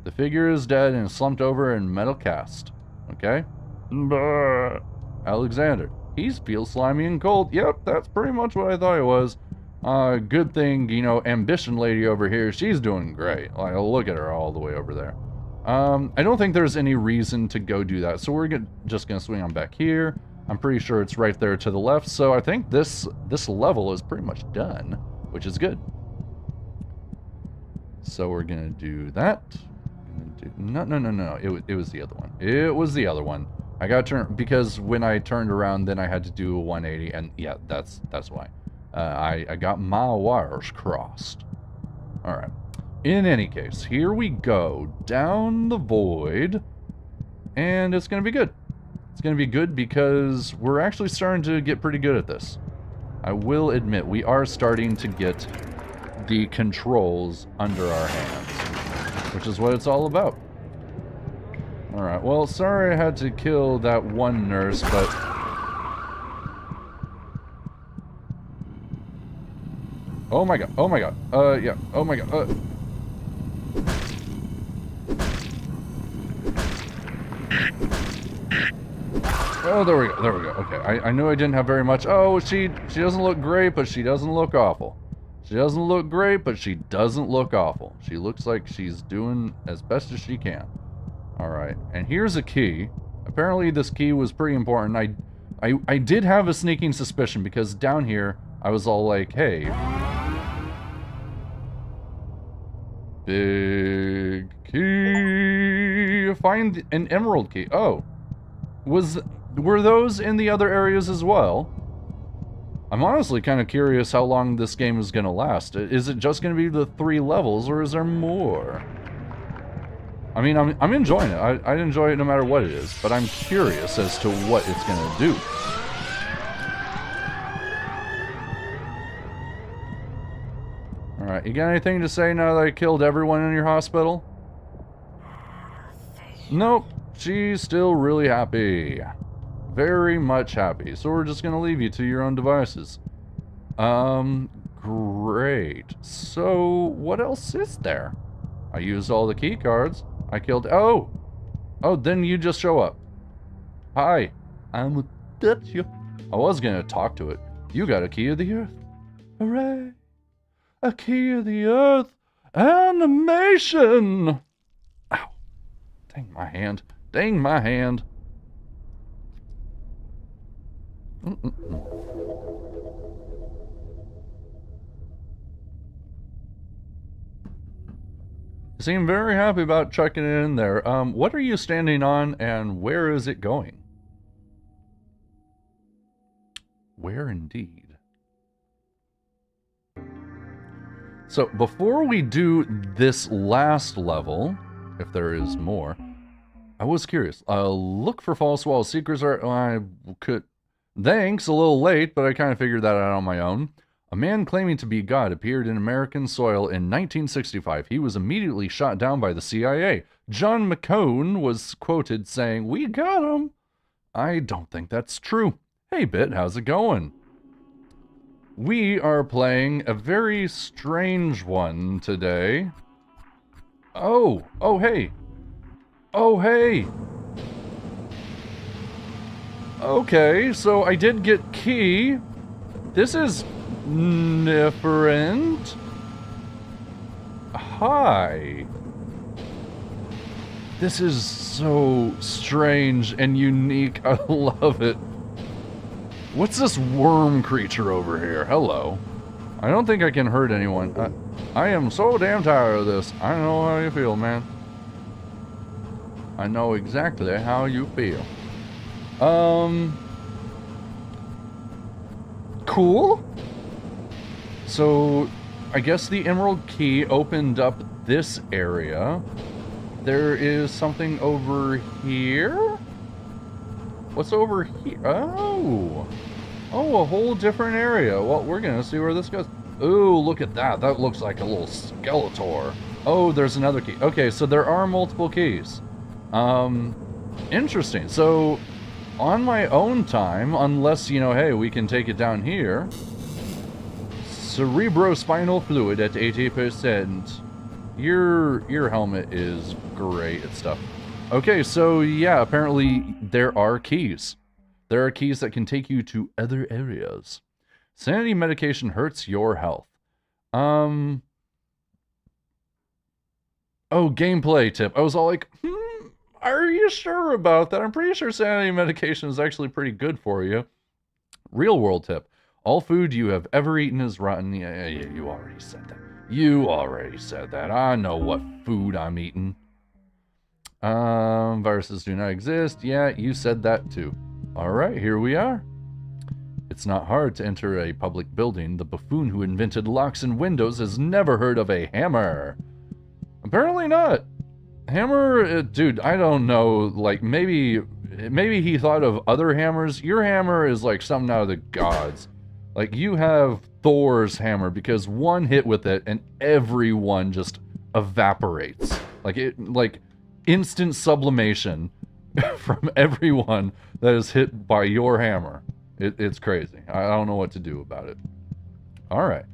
S1: The figure is dead and slumped over in metal cast. Okay? Brr. Alexander. He feels slimy and cold. Yep, that's pretty much what I thought it was. Good thing, you know, Ambition Lady over here, she's doing great. Like, look at her all the way over there. I don't think there's any reason to go do that, so we're just gonna swing on back here. I'm pretty sure it's right there to the left, so I think this level is pretty much done, which is good. So we're gonna do that. No. It was the other one. It was the other one. I got turned because when I turned around, then I had to do a 180, and yeah, that's why. I got my wires crossed. All right. In any case, here we go down the void, and it's gonna be good. It's gonna be good because we're actually starting to get pretty good at this. I will admit, we are starting to get the controls under our hands, which is what it's all about. Alright, well, sorry I had to kill that one nurse, but... Oh my god, yeah, oh my god, Oh, there we go, okay, I knew I didn't have very much. Oh, she doesn't look great, but she doesn't look awful. She doesn't look great, but she doesn't look awful. She looks like she's doing as best as she can. Alright, and here's a key. Apparently this key was pretty important. I did have a sneaking suspicion because down here, I was all like, hey... Big key... Find an emerald key. Oh. Were those in the other areas as well? I'm honestly kind of curious how long this game is going to last. Is it just going to be the 3 levels, or is there more? I mean, I'm enjoying it. I enjoy it no matter what it is, but I'm curious as to what it's going to do. Alright, you got anything to say now that I killed everyone in your hospital? Nope, she's still really happy. Very much happy. So we're just going to leave you to your own devices. Great. So, what else is there? I used all the key cards. I killed... Oh! Oh, then you just show up. Hi. I'm a Dutch. I was gonna talk to it. You got a key of the earth. Hooray! A key of the earth! Animation! Ow. Dang my hand. Dang my hand. You seem very happy about chucking it in there. What are you standing on and where is it going? Where indeed? So before we do this last level, if there is more, I was curious. Look for false walls. Secrets are... I could... Thanks, a little late, but I kind of figured that out on my own. A man claiming to be God appeared in American soil in 1965. He was immediately shot down by the CIA. John McCone was quoted saying, "We got him." I don't think that's true. Hey, Bit, how's it going? We are playing a very strange one today. Oh, hey. Oh, hey. Okay, so I did get key. This is different. Hi. This is so strange and unique. I love it. What's this worm creature over here? Hello. I don't think I can hurt anyone. I am so damn tired of this. I know how you feel, man. I know exactly how you feel. Cool. So, I guess the Emerald Key opened up this area. There is something over here? What's over here? Oh, a whole different area. Well, we're gonna see where this goes. Ooh, look at that. That looks like a little Skeletor. Oh, there's another key. Okay, so there are multiple keys. Interesting. So, on my own time, unless, you know, hey, we can take it down here. Cerebrospinal fluid at 80%. Your helmet is great at stuff. Okay, so yeah, apparently there are keys. There are keys that can take you to other areas. Sanity medication hurts your health. Oh, gameplay tip. I was all like, are you sure about that? I'm pretty sure sanity medication is actually pretty good for you. Real world tip. All food you have ever eaten is rotten. Yeah, you already said that. You already said that. I know what food I'm eating. Viruses do not exist. Yeah, you said that too. Alright, here we are. It's not hard to enter a public building. The buffoon who invented locks and windows has never heard of a hammer. Apparently not. Hammer, dude, I don't know, like, maybe he thought of other hammers. Your hammer is like something out of the gods. Like, you have Thor's hammer, because one hit with it and everyone just evaporates. Like instant sublimation from everyone that is hit by your hammer. It's crazy. I don't know what to do about it. Alright.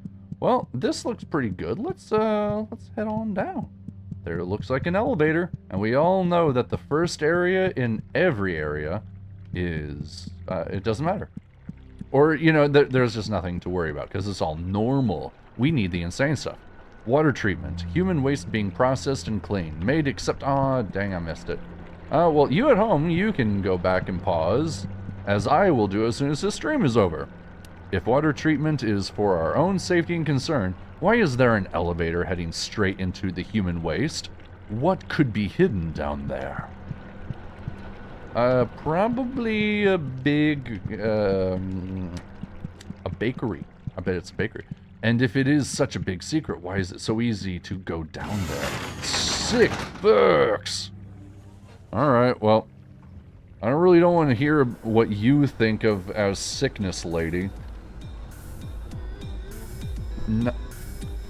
S1: Well, this looks pretty good. Let's head on down. There looks like an elevator, and we all know that the first area in every area is, it doesn't matter. Or, you know, there's just nothing to worry about, because it's all normal. We need the insane stuff. Water treatment. Human waste being processed and cleaned. Made except... Aw, dang, I missed it. Well, you at home, you can go back and pause, as I will do as soon as this stream is over. If water treatment is for our own safety and concern, why is there an elevator heading straight into the human waste? What could be hidden down there? Probably a big, a bakery. I bet it's a bakery. And if it is such a big secret, why is it so easy to go down there? Sick books! Alright, well, I really don't want to hear what you think of as sickness, lady. No.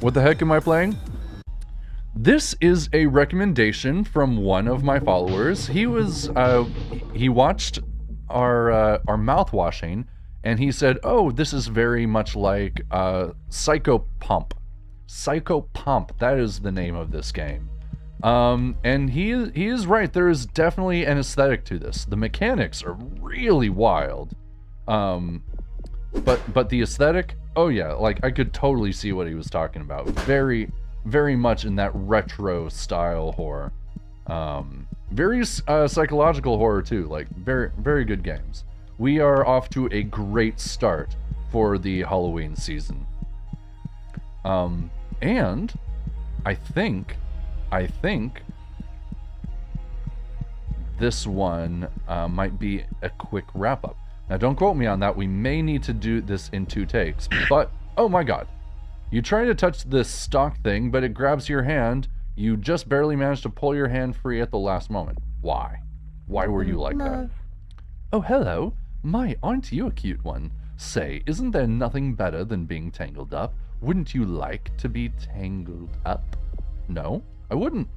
S1: What the heck am I playing? This is a recommendation from one of my followers. He was, he watched our Mouthwashing, and he said, oh, this is very much like Psychopomp. Psychopomp, that is the name of this game. And he is right, there is definitely an aesthetic to this. The mechanics are really wild. But the aesthetic, oh yeah, like I could totally see what he was talking about. Very, very much in that retro style horror. Very psychological horror too, like very, very good games. We are off to a great start for the Halloween season. And I think this one might be a quick wrap up. Now don't quote me on that, we may need to do this in 2 takes, but oh my god. You try to touch this stock thing, but it grabs your hand. You just barely managed to pull your hand free at the last moment. Why? Why were you like that? Oh, hello. My, aren't you a cute one? Say, isn't there nothing better than being tangled up? Wouldn't you like to be tangled up? No, I wouldn't.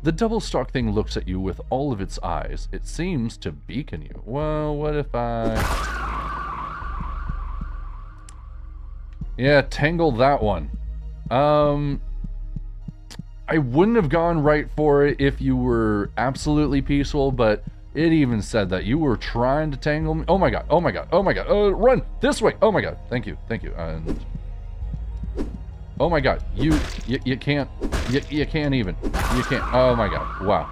S1: The double stock thing looks at you with all of its eyes. It seems to beacon you. Well, what if I... Yeah, tangle that one. I wouldn't have gone right for it if you were absolutely peaceful, but it even said that you were trying to tangle me. Oh my god, oh my god, oh my god, run this way. Oh my god, thank you, and oh my god, you can't even, oh my god, wow.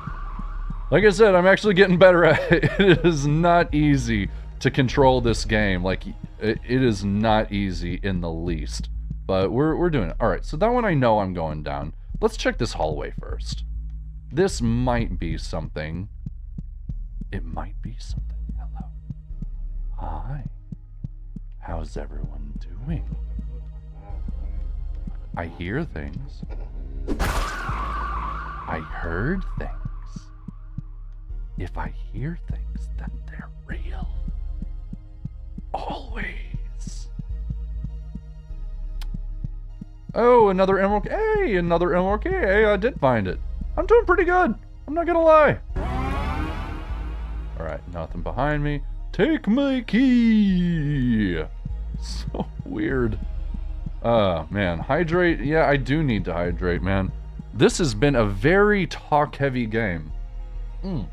S1: Like I said, I'm actually getting better at it. It is not easy to control this game. Like, it is not easy in the least, but we're doing it. All right, so that one I know I'm going down. Let's check this hallway first. This might be something. It might be something. Hello. Hi. How's everyone doing? I hear things. I heard things. If I hear things, then they're real. Always. Oh, another emerald. Hey, another emerald. Hey, I did find it. I'm doing pretty good. I'm not gonna lie. Alright, nothing behind me. Take my key. So weird. Man, hydrate. Yeah, I do need to hydrate, man. This has been a very talk-heavy game. And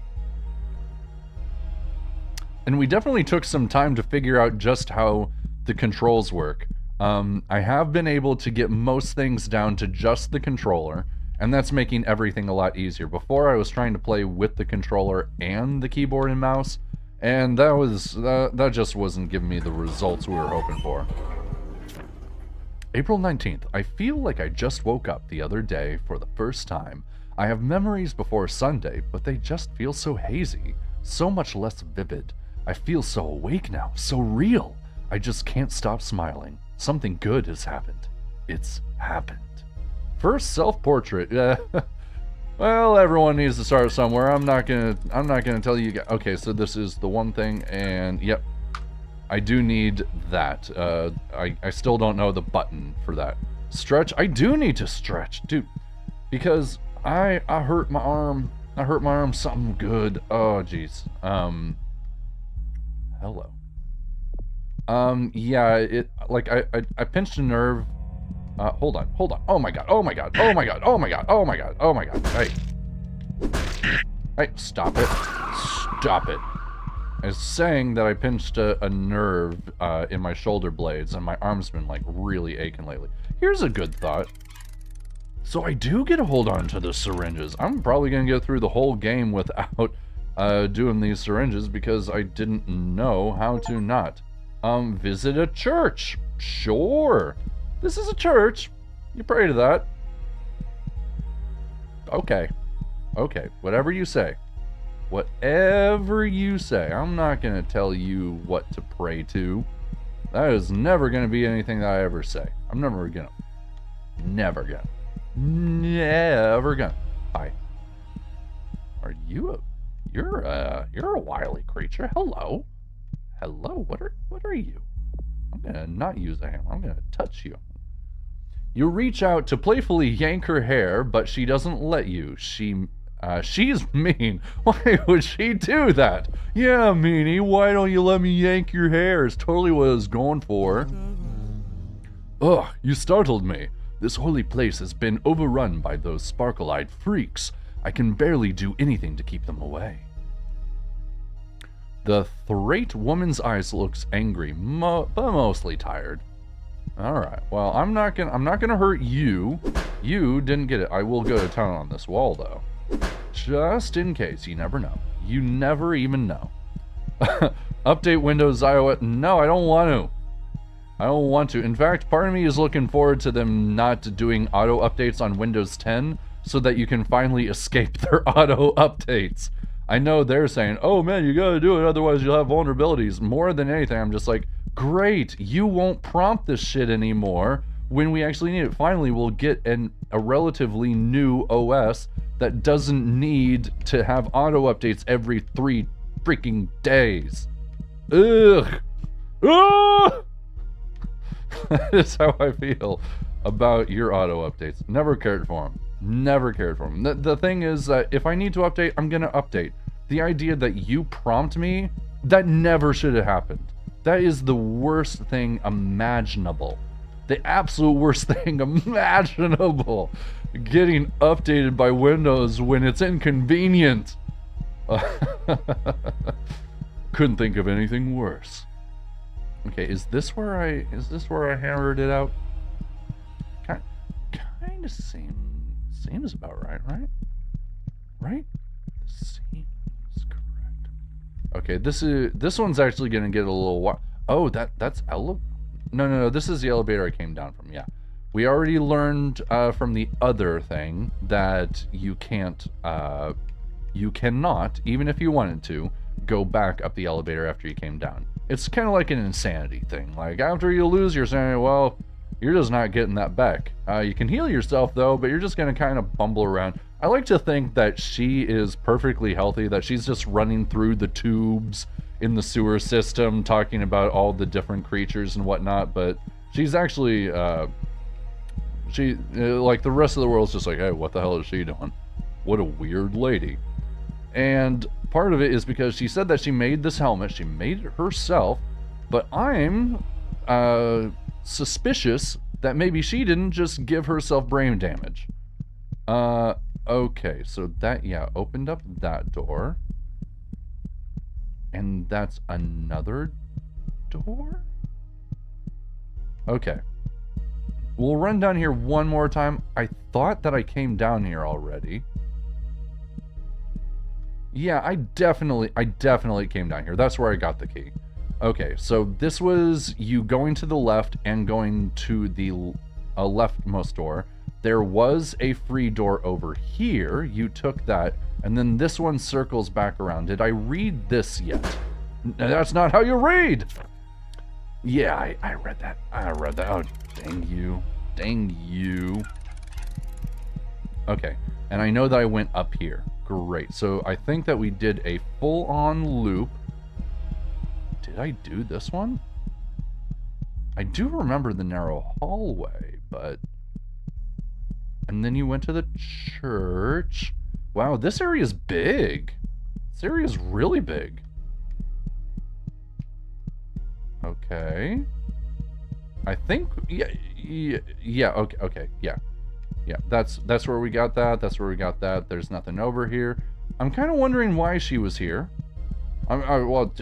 S1: we definitely took some time to figure out just how the controls work. I have been able to get most things down to just the controller, and that's making everything a lot easier. Before I was trying to play with the controller and the keyboard and mouse, and that just wasn't giving me the results we were hoping for. April 19th. I feel like I just woke up the other day for the first time. I have memories before Sunday, but they just feel so hazy, so much less vivid. I feel so awake now, so real. I just can't stop smiling. Something good has happened. It's happened. First self-portrait. Well, everyone needs to start somewhere. I'm not gonna tell you guys. Okay, so this is the one thing, and yep, I do need that. I still don't know the button for that. Stretch. I do need to stretch, dude, because I hurt my arm. I hurt my arm something good. Oh, jeez. Hello. Yeah, I pinched a nerve. Hold on. Oh my god. Hey, stop it. I was saying that I pinched a nerve in my shoulder blades, and my arm's been like really aching lately. Here's a good thought. So I do get to hold on to the syringes. I'm probably gonna get through the whole game without doing these syringes because I didn't know how to not. Visit a church. Sure. This is a church. You pray to that. Okay. Okay, whatever you say. Whatever you say. I'm not gonna tell you what to pray to. That is never gonna be anything that I ever say. I'm never gonna. Hi. Are you a... You're a wily creature. Hello. Hello, what are you? I'm gonna not use a hammer. I'm gonna touch you. You reach out to playfully yank her hair, but she doesn't let you. She She's mean. Why would she do that? Yeah, meanie, why don't you let me yank your hair? Is totally what I was going for. Ugh, you startled me. This holy place has been overrun by those sparkle-eyed freaks. I can barely do anything to keep them away. The Thrate woman's eyes looks angry, but mostly tired. Alright, well, I'm not gonna hurt you. You didn't get it. I will go to town on this wall, though. Just in case, you never know. You never even know. Update Windows iOS. No, I don't want to. I don't want to. In fact, part of me is looking forward to them not doing auto updates on Windows 10 so that you can finally escape their auto updates. I know they're saying, oh man, you gotta do it, otherwise you'll have vulnerabilities. More than anything, I'm just like, great, you won't prompt this shit anymore when we actually need it. Finally, we'll get a relatively new OS that doesn't need to have auto updates every 3 freaking days. Ugh. Ugh! That is how I feel about your auto updates. Never cared for them. Never cared for them. The thing is that if I need to update, I'm gonna update. The idea that you prompt me, that never should have happened. That is the worst thing imaginable. The absolute worst thing imaginable. Getting updated by Windows when it's inconvenient. Couldn't think of anything worse. Okay, is this where I hammered it out? Kind of seems about right? Right? Seems correct. Okay, this one's actually gonna get a little oh, that's no, this is the elevator I came down from. Yeah, we already learned from the other thing that you cannot, even if you wanted to, go back up the elevator after you came down. It's kind of like an insanity thing. Like, after you lose your sanity, well, you're just not getting that back. You can heal yourself, though, but you're just going to kind of bumble around. I like to think that she is perfectly healthy, that she's just running through the tubes in the sewer system, talking about all the different creatures and whatnot, but she's actually, like, the rest of the world's just like, hey, what the hell is she doing? What a weird lady. And part of it is because she said that she made this helmet, she made it herself, but I'm suspicious that maybe she didn't just give herself brain damage. Okay, so that, yeah, opened up that door. And that's another door? Okay. We'll run down here one more time. I thought that I came down here already. Yeah, I definitely came down here. That's where I got the key. Okay, so this was you going to the left and going to the leftmost door. There was a free door over here. You took that, and then this one circles back around. Did I read this yet? That's not how you read! Yeah, I read that. I read that. Oh, dang you. Dang you. Okay, and I know that I went up here. Great, so I think that we did a full-on loop. Did I do this one? I do remember the narrow hallway, but... And then you went to the church. Wow, this area is big. This area is really big. Okay. I think, yeah, okay, yeah. Yeah, that's where we got that. That's where we got that. There's nothing over here. I'm kind of wondering why she was here. Well,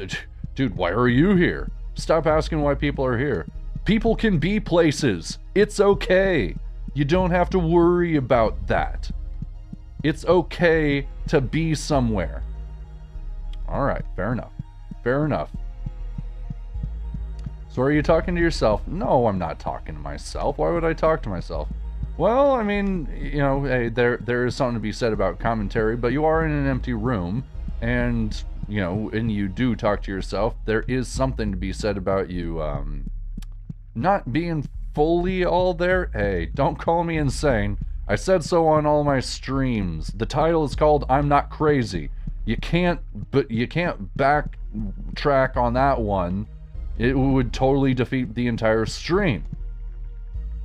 S1: dude, why are you here? Stop asking why people are here. People can be places. It's okay. You don't have to worry about that. It's okay to be somewhere. All right, fair enough. Fair enough. So are you talking to yourself? No, I'm not talking to myself. Why would I talk to myself? Well, I mean, you know, hey, there is something to be said about commentary, but you are in an empty room, and, you know, and you do talk to yourself. There is something to be said about you, not being fully all there. Hey, don't call me insane. I said so on all my streams. The title is called I'm Not Crazy. You can't backtrack on that one. It would totally defeat the entire stream.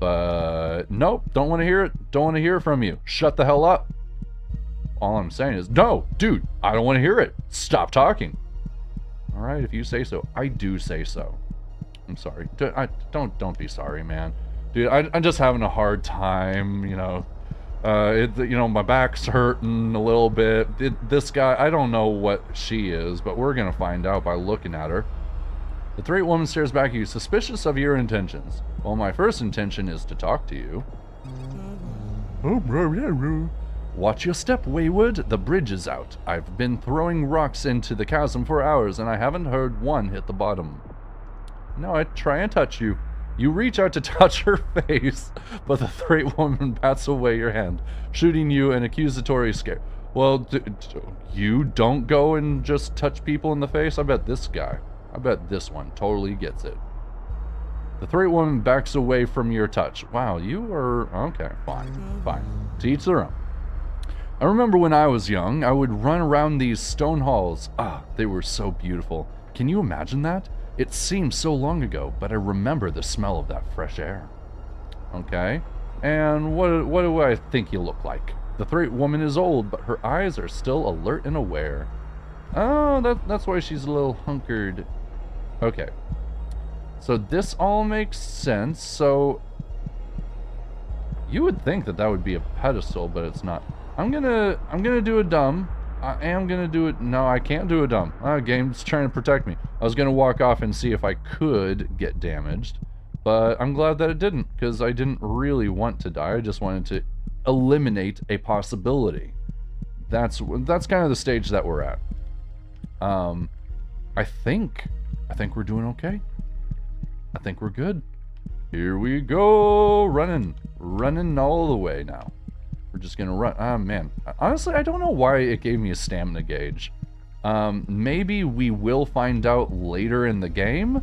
S1: But nope, don't want to hear it. Don't want to hear it from you. Shut the hell up. All I'm saying is, no, dude, I don't want to hear it. Stop talking. All right, if you say so. I do say so. I'm sorry. Don't be sorry, man. Dude, I'm just having a hard time, you know. You know, my back's hurting a little bit. This guy, I don't know what she is, but we're gonna find out by looking at her. The three woman stares back at you, suspicious of your intentions. Well, my first intention is to talk to you. Watch your step, wayward. The bridge is out. I've been throwing rocks into the chasm for hours, and I haven't heard one hit the bottom. No, I try and touch you. You reach out to touch her face, but the three woman bats away your hand, shooting you an accusatory stare. Well, you don't go and just touch people in the face? I bet this one totally gets it. The three woman backs away from your touch. Wow, you are... Okay, fine. To each their own. I remember when I was young, I would run around these stone halls. Ah, they were so beautiful. Can you imagine that? It seems so long ago, but I remember the smell of that fresh air. Okay, and what do I think you look like? The three woman is old, but her eyes are still alert and aware. Oh, that's why she's a little hunkered. Okay. So this all makes sense. So you would think that would be a pedestal, but it's not. I'm gonna do a dumb. I am gonna do it. No, I can't do a dumb. Game's trying to protect me. I was gonna walk off and see if I could get damaged, but I'm glad that it didn't, because I didn't really want to die. I just wanted to eliminate a possibility. That's kind of the stage that we're at. I think we're doing okay. I think we're good. Here we go, running all the way now. We're just gonna run. Ah, man. Honestly, I don't know why it gave me a stamina gauge. Maybe we will find out later in the game.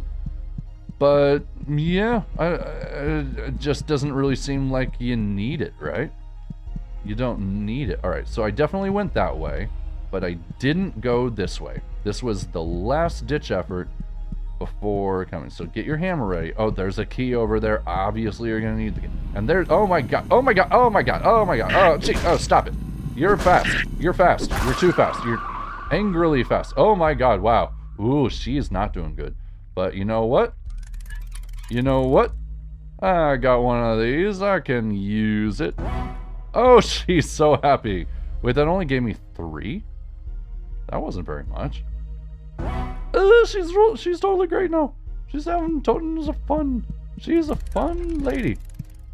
S1: But yeah, it just doesn't really seem like you need it, right? You don't need it. All right, so I definitely went that way, but I didn't go this way. This was the last ditch effort before coming. So get your hammer ready. Oh, there's a key over there. Obviously, you're gonna need the key. And there's, oh my god, oh my god, oh my god, oh my god, oh, gee, oh, stop it. You're fast. You're fast. You're too fast. You're angrily fast. Oh my god, wow. Ooh, she is not doing good. But you know what? You know what? I got one of these. I can use it. Oh, she's so happy. Wait, that only gave me 3? That wasn't very much. She's totally great now. She's having tons of fun. She's a fun lady.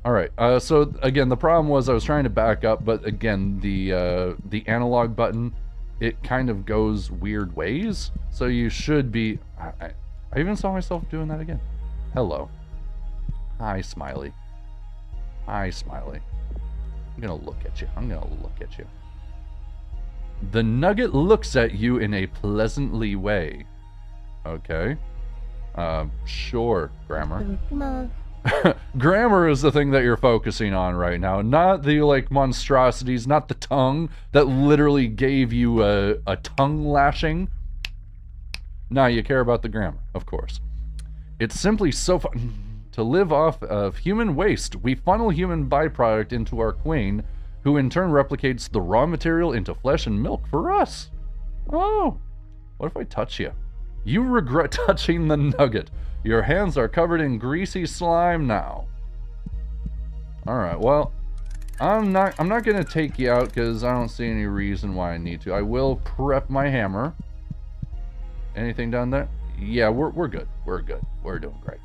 S1: All right. So again, the problem was I was trying to back up, but again, the analog button, it kind of goes weird ways. So you should be. I even saw myself doing that again. Hello. Hi, Smiley. Hi, Smiley. I'm gonna look at you. I'm gonna look at you. The nugget looks at you in a pleasantly way. Okay. Sure, grammar. Grammar is the thing that you're focusing on right now, not the, like, monstrosities, not the tongue that literally gave you a tongue lashing. Nah, you care about the grammar, of course. It's simply so fun to live off of human waste. We funnel human byproduct into our queen, who in turn replicates the raw material into flesh and milk for us. Oh, what if I touch you? You regret touching the nugget. Your hands are covered in greasy slime now. All right, well, I'm not gonna take you out because I don't see any reason why I need to. I will prep my hammer. Anything down there? Yeah, we're good. We're good. We're doing great.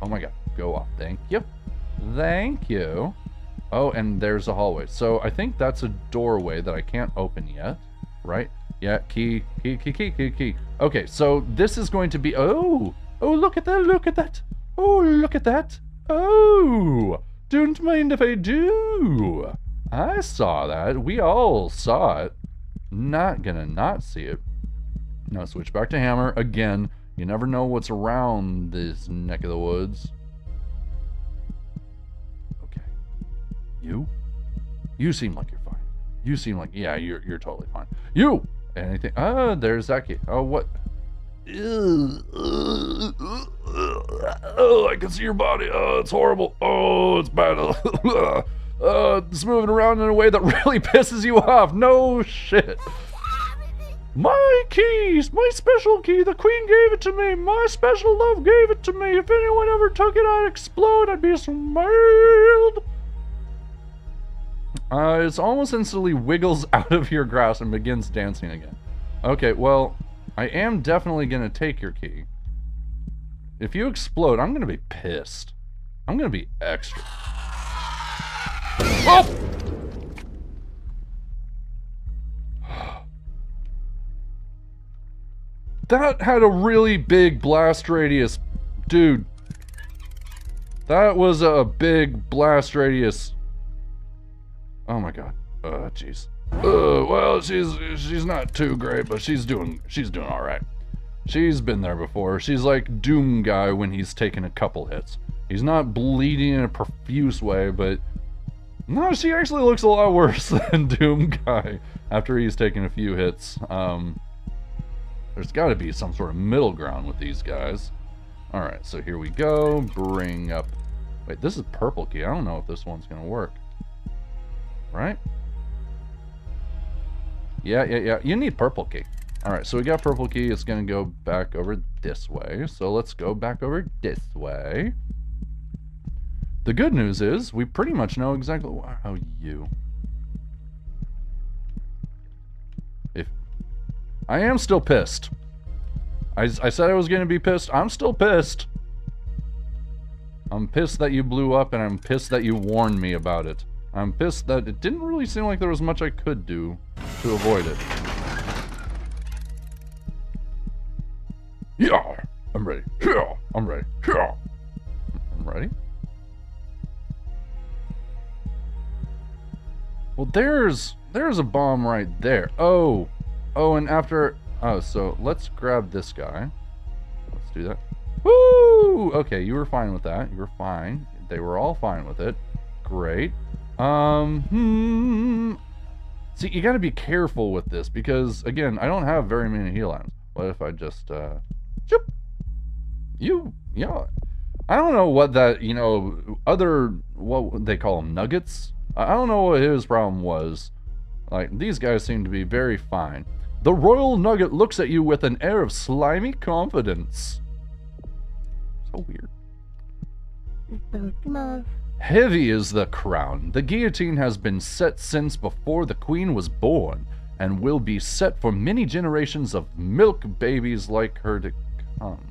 S1: Oh my god, go off. Thank you. Thank you. Oh, and there's a hallway. So I think that's a doorway that I can't open yet, right? Yeah, key. Okay, so this is going to be, oh, look at that, look at that. Oh, look at that. Oh, don't mind if I do. I saw that. We all saw it. Not gonna not see it. Now switch back to hammer. Again, you never know what's around this neck of the woods. Okay. You seem like you're fine. You seem like, yeah, you're totally fine. You! Anything? Oh, there's that key. Oh, what? Oh, I can see your body. Oh, it's horrible. Oh, it's bad. It's moving around in a way that really pisses you off. No shit. My keys, my special key, the queen gave it to me. My special love gave it to me. If anyone ever took it, I'd explode. I'd be so mad. It almost instantly wiggles out of your grasp and begins dancing again. Okay, well, I am definitely going to take your key. If you explode, I'm going to be pissed. I'm going to be extra. Oh! That had a really big blast radius. Dude. That was a big blast radius. Oh my god. Jeez. Well, she's not too great, but she's doing all right. She's been there before. She's like Doom Guy when he's taken a couple hits. He's not bleeding in a profuse way, but no, she actually looks a lot worse than Doom Guy after he's taken a few hits. There's got to be some sort of middle ground with these guys. All right, so here we go. Bring up. Wait, this is purple key. I don't know if this one's gonna work. Right? Yeah. You need purple key. All right, so we got purple key. It's gonna go back over this way. So let's go back over this way. The good news is we pretty much know exactly. Oh, you. I am still pissed. I said I was going to be pissed. I'm still pissed. I'm pissed that you blew up, and I'm pissed that you warned me about it. I'm pissed that it didn't really seem like there was much I could do to avoid it. Yeah, I'm ready. Yeah, I'm ready. Yeah, I'm ready. Well, there's a bomb right there. Oh, and after... Oh, so let's grab this guy. Let's do that. Woo! Okay, you were fine with that. You were fine. They were all fine with it. Great. See, you gotta be careful with this because, again, I don't have very many heal items. What if I just, Choop! Yeah. I don't know what that, what they call them, nuggets? I don't know what his problem was. Like, these guys seem to be very fine. The Royal Nugget looks at you with an air of slimy confidence. So weird. Heavy is the crown. The guillotine has been set since before the queen was born, and will be set for many generations of milk babies like her to come.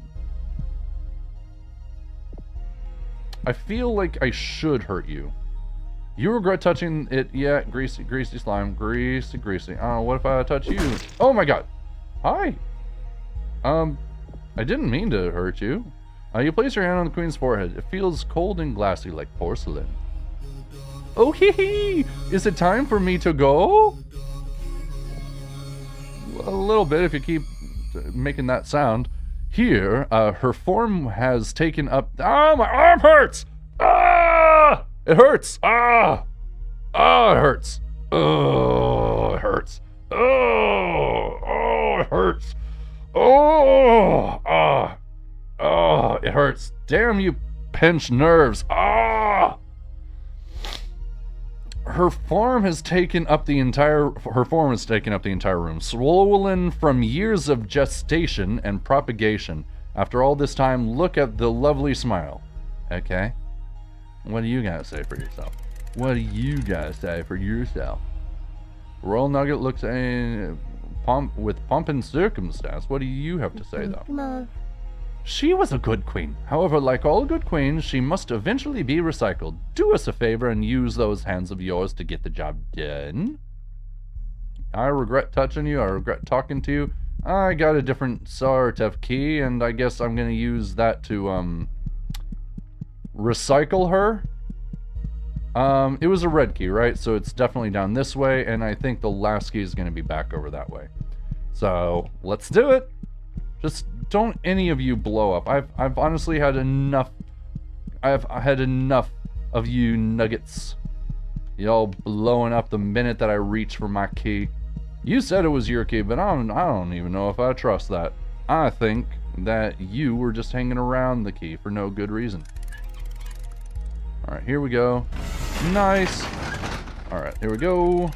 S1: I feel like I should hurt you. You regret touching it, yeah, greasy slime, greasy. What if I touch you? Oh my god. Hi. I didn't mean to hurt you. You place your hand on the queen's forehead. It feels cold and glassy like porcelain. Oh hee hee! Is it time for me to go? A little bit if you keep making that sound. Here, her form has taken up... Ah, my arm hurts! Ah! It hurts! Ah! Ah, it hurts! Oh, it hurts! Oh, it hurts! Oh! Ah! Oh, it hurts! Damn you, pinched nerves! Ah! Her form has taken up the entire room, swollen from years of gestation and propagation. After all this time, look at the lovely smile. Okay? What do you gotta say for yourself? What do you gotta say for yourself? Royal Nugget looks with pomp and circumstance. What do you have to say, though? She was a good queen. However, like all good queens, she must eventually be recycled. Do us a favor and use those hands of yours to get the job done. I regret touching you. I regret talking to you. I got a different sort of key, and I guess I'm gonna use that to, recycle her. It was a red key, right? So it's definitely down this way, and I think the last key is going to be back over that way. So let's do it. Just don't any of you blow up. I've honestly had enough. I've had enough of you nuggets. Y'all blowing up the minute that I reach for my key. You said it was your key, but I don't even know if I trust that. I think that you were just hanging around the key for no good reason. Alright, here we go. Nice. Alright, here we go.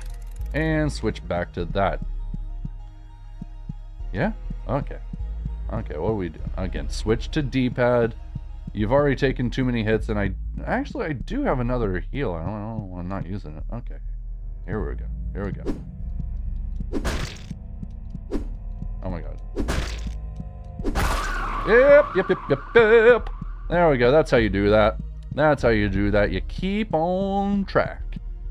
S1: And switch back to that. Yeah? Okay. Okay, what do we do? Again, switch to D-pad. You've already taken too many hits, and I do have another heal. I don't know, I'm not using it. Okay. Here we go. Here we go. Oh my god. Yep. There we go. That's how you do that. That's how you do that. You keep on track.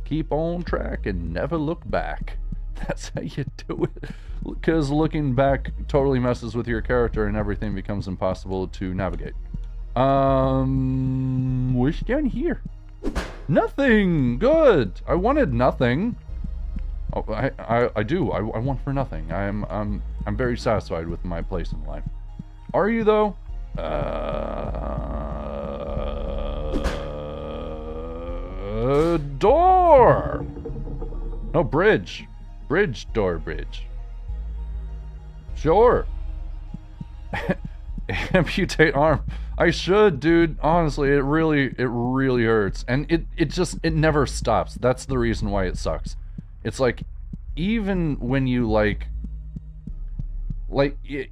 S1: Keep on track and never look back. That's how you do it. Because looking back totally messes with your character and everything becomes impossible to navigate. What's down here? Nothing! Good! I wanted nothing. Oh, I do. I want for nothing. I'm very satisfied with my place in life. Are you though? Door! No, bridge. Bridge. Sure. Amputate arm. I should, dude. Honestly, it really hurts. And it never stops. That's the reason why it sucks. It's like, even when you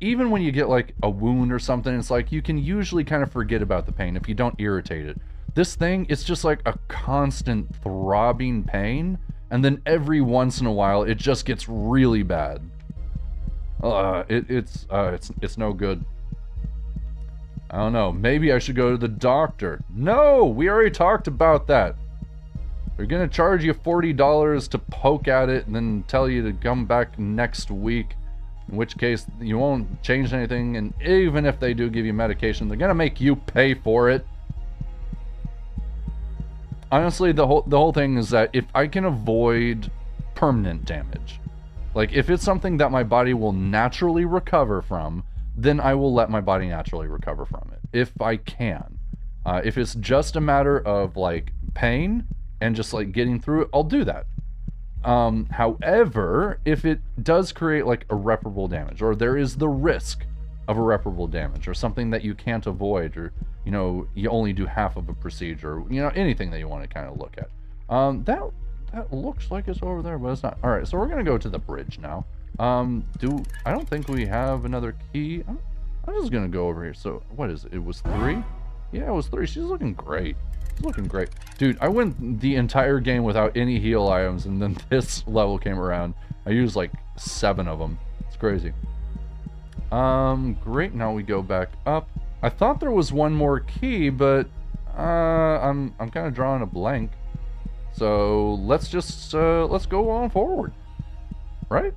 S1: even when you get like a wound or something, it's like you can usually kind of forget about the pain if you don't irritate it. This thing, it's just like a constant throbbing pain, and then every once in a while it just gets really bad. It's no good. I don't know, maybe I should go to the doctor. No, we already talked about that. They're gonna charge you $40 to poke at it and then tell you to come back next week. In which case, you won't change anything, and even if they do give you medication, they're gonna make you pay for it. Honestly, the whole thing is that if I can avoid permanent damage, like if it's something that my body will naturally recover from, then I will let my body naturally recover from it, if I can. If it's just a matter of like pain and just like getting through it, I'll do that. However, if it does create like irreparable damage, or there is the risk of irreparable damage, or something that you can't avoid, or you know, you only do half of a procedure, you know, anything that you want to kind of look at. That looks like it's over there, but it's not. All right, so we're gonna go to the bridge now. I don't think we have another key. I'm just gonna go over here. So what is it? It was 3? Yeah, it was 3. She's looking great. She's looking great. Dude, I went the entire game without any heal items, and then this level came around. I used like 7 of them. It's crazy. Great, now we go back up. I thought there was one more key, but I'm kind of drawing a blank. So let's just let's go on forward. Right?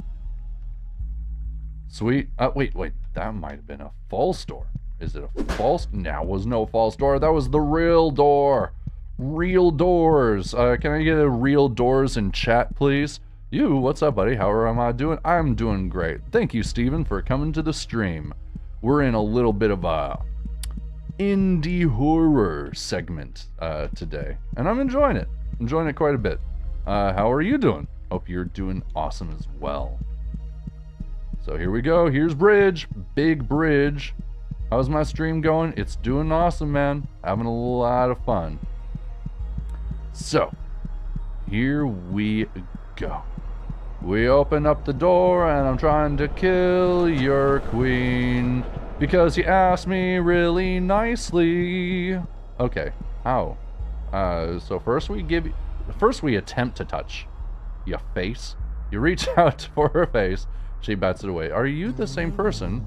S1: Sweet. Wait. That might have been a false door. Is it a false? Now was no false door. That was the real door. Real doors. Can I get a real doors in chat, please? You, what's up, buddy? How am I doing? I'm doing great. Thank you, Steven, for coming to the stream. We're in a little bit of a indie horror segment today, and I'm enjoying it. Enjoying it quite a bit. How are you doing? Hope you're doing awesome as well. So here we go. Here's bridge. Big bridge. How's my stream going? It's doing awesome, man. Having a lot of fun. So, here we go. We open up the door and I'm trying to kill your queen because you asked me really nicely. Okay, how? So first we attempt to touch your face. You reach out for her face. She bats it away. Are you the same person?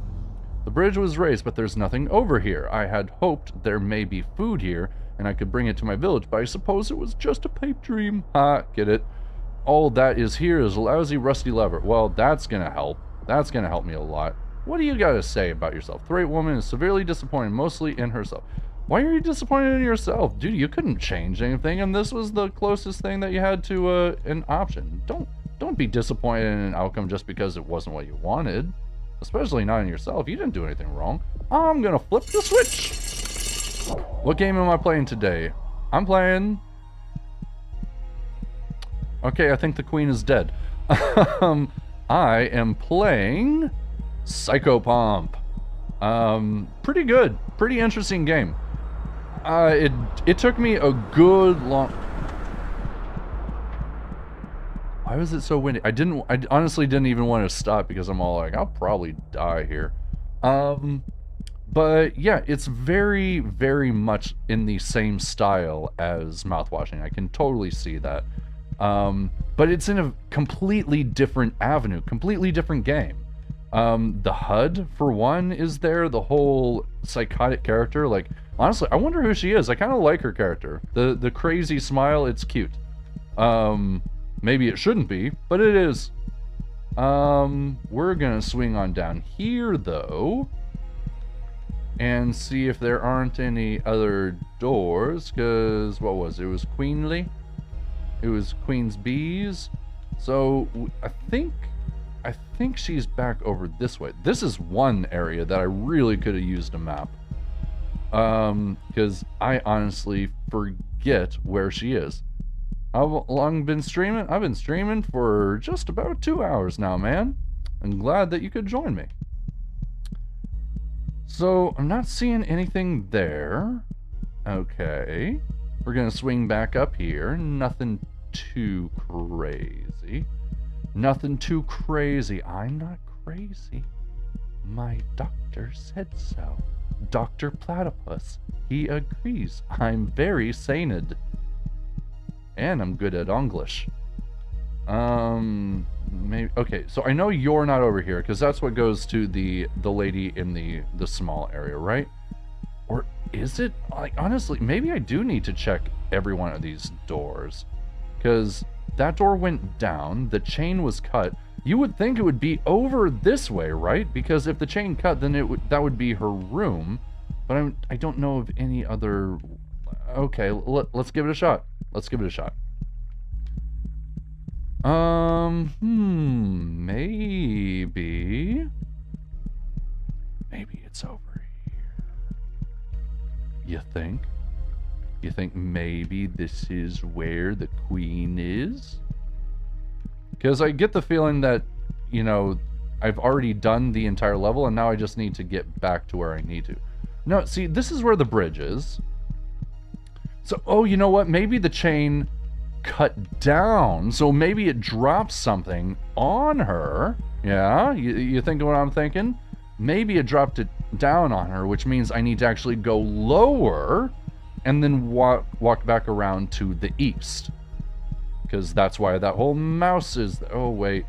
S1: The bridge was raised, but there's nothing over here. I had hoped there may be food here, and I could bring it to my village, but I suppose it was just a pipe dream. Get it? All that is here is a lousy rusty lever. Well, that's gonna help. That's gonna help me a lot. What do you gotta say about yourself? The right woman is severely disappointed, mostly in herself. Why are you disappointed in yourself? Dude, you couldn't change anything, and this was the closest thing that you had to an option. Don't be disappointed in an outcome just because it wasn't what you wanted. Especially not in yourself. You didn't do anything wrong. I'm gonna flip the switch. What game am I playing today? I'm playing... Okay, I think the queen is dead. I am playing Psychopomp. Pretty good. Pretty interesting game. It took me a good long... Why was it so windy? I honestly didn't even want to stop because I'm all like, I'll probably die here. But yeah, it's very, very much in the same style as Mouthwashing. I can totally see that. But it's in a completely different avenue, completely different game. The HUD, for one, is there. The whole psychotic character, like, honestly, I wonder who she is. I kind of like her character. The crazy smile, it's cute. Maybe it shouldn't be, but it is. We're gonna swing on down here, though, and see if there aren't any other doors, because, what was it? It was Queenly? It was Queen's Bees? So, I think she's back over this way. This is one area that I really could have used a map. Because I honestly forget where she is. How long been streaming? I've been streaming for just about 2 hours now, man. I'm glad that you could join me. So, I'm not seeing anything there. Okay. We're gonna swing back up here. Nothing too crazy. Nothing too crazy. I'm not crazy. My doctor said so. Dr. Platypus. He agrees. I'm very saned. And I'm good at English. Maybe, okay, so I know you're not over here, because that's what goes to the lady in the small area, right? Or is it? Like, honestly, maybe I do need to check every one of these doors. Because that door went down, the chain was cut. You would think it would be over this way, right? Because if the chain cut, then that would be her room. But I don't know of any other... Okay, let's give it a shot. Let's give it a shot. Maybe it's over here. You think? You think maybe this is where the queen is? Because I get the feeling that, you know, I've already done the entire level and now I just need to get back to where I need to. No, see, this is where the bridge is. So, oh, you know what? Maybe the chain cut down, so maybe it drops something on her. Yeah, you think what I'm thinking? Maybe it dropped it down on her, which means I need to actually go lower and then walk back around to the east. Because that's why that whole mouse is... Oh, wait.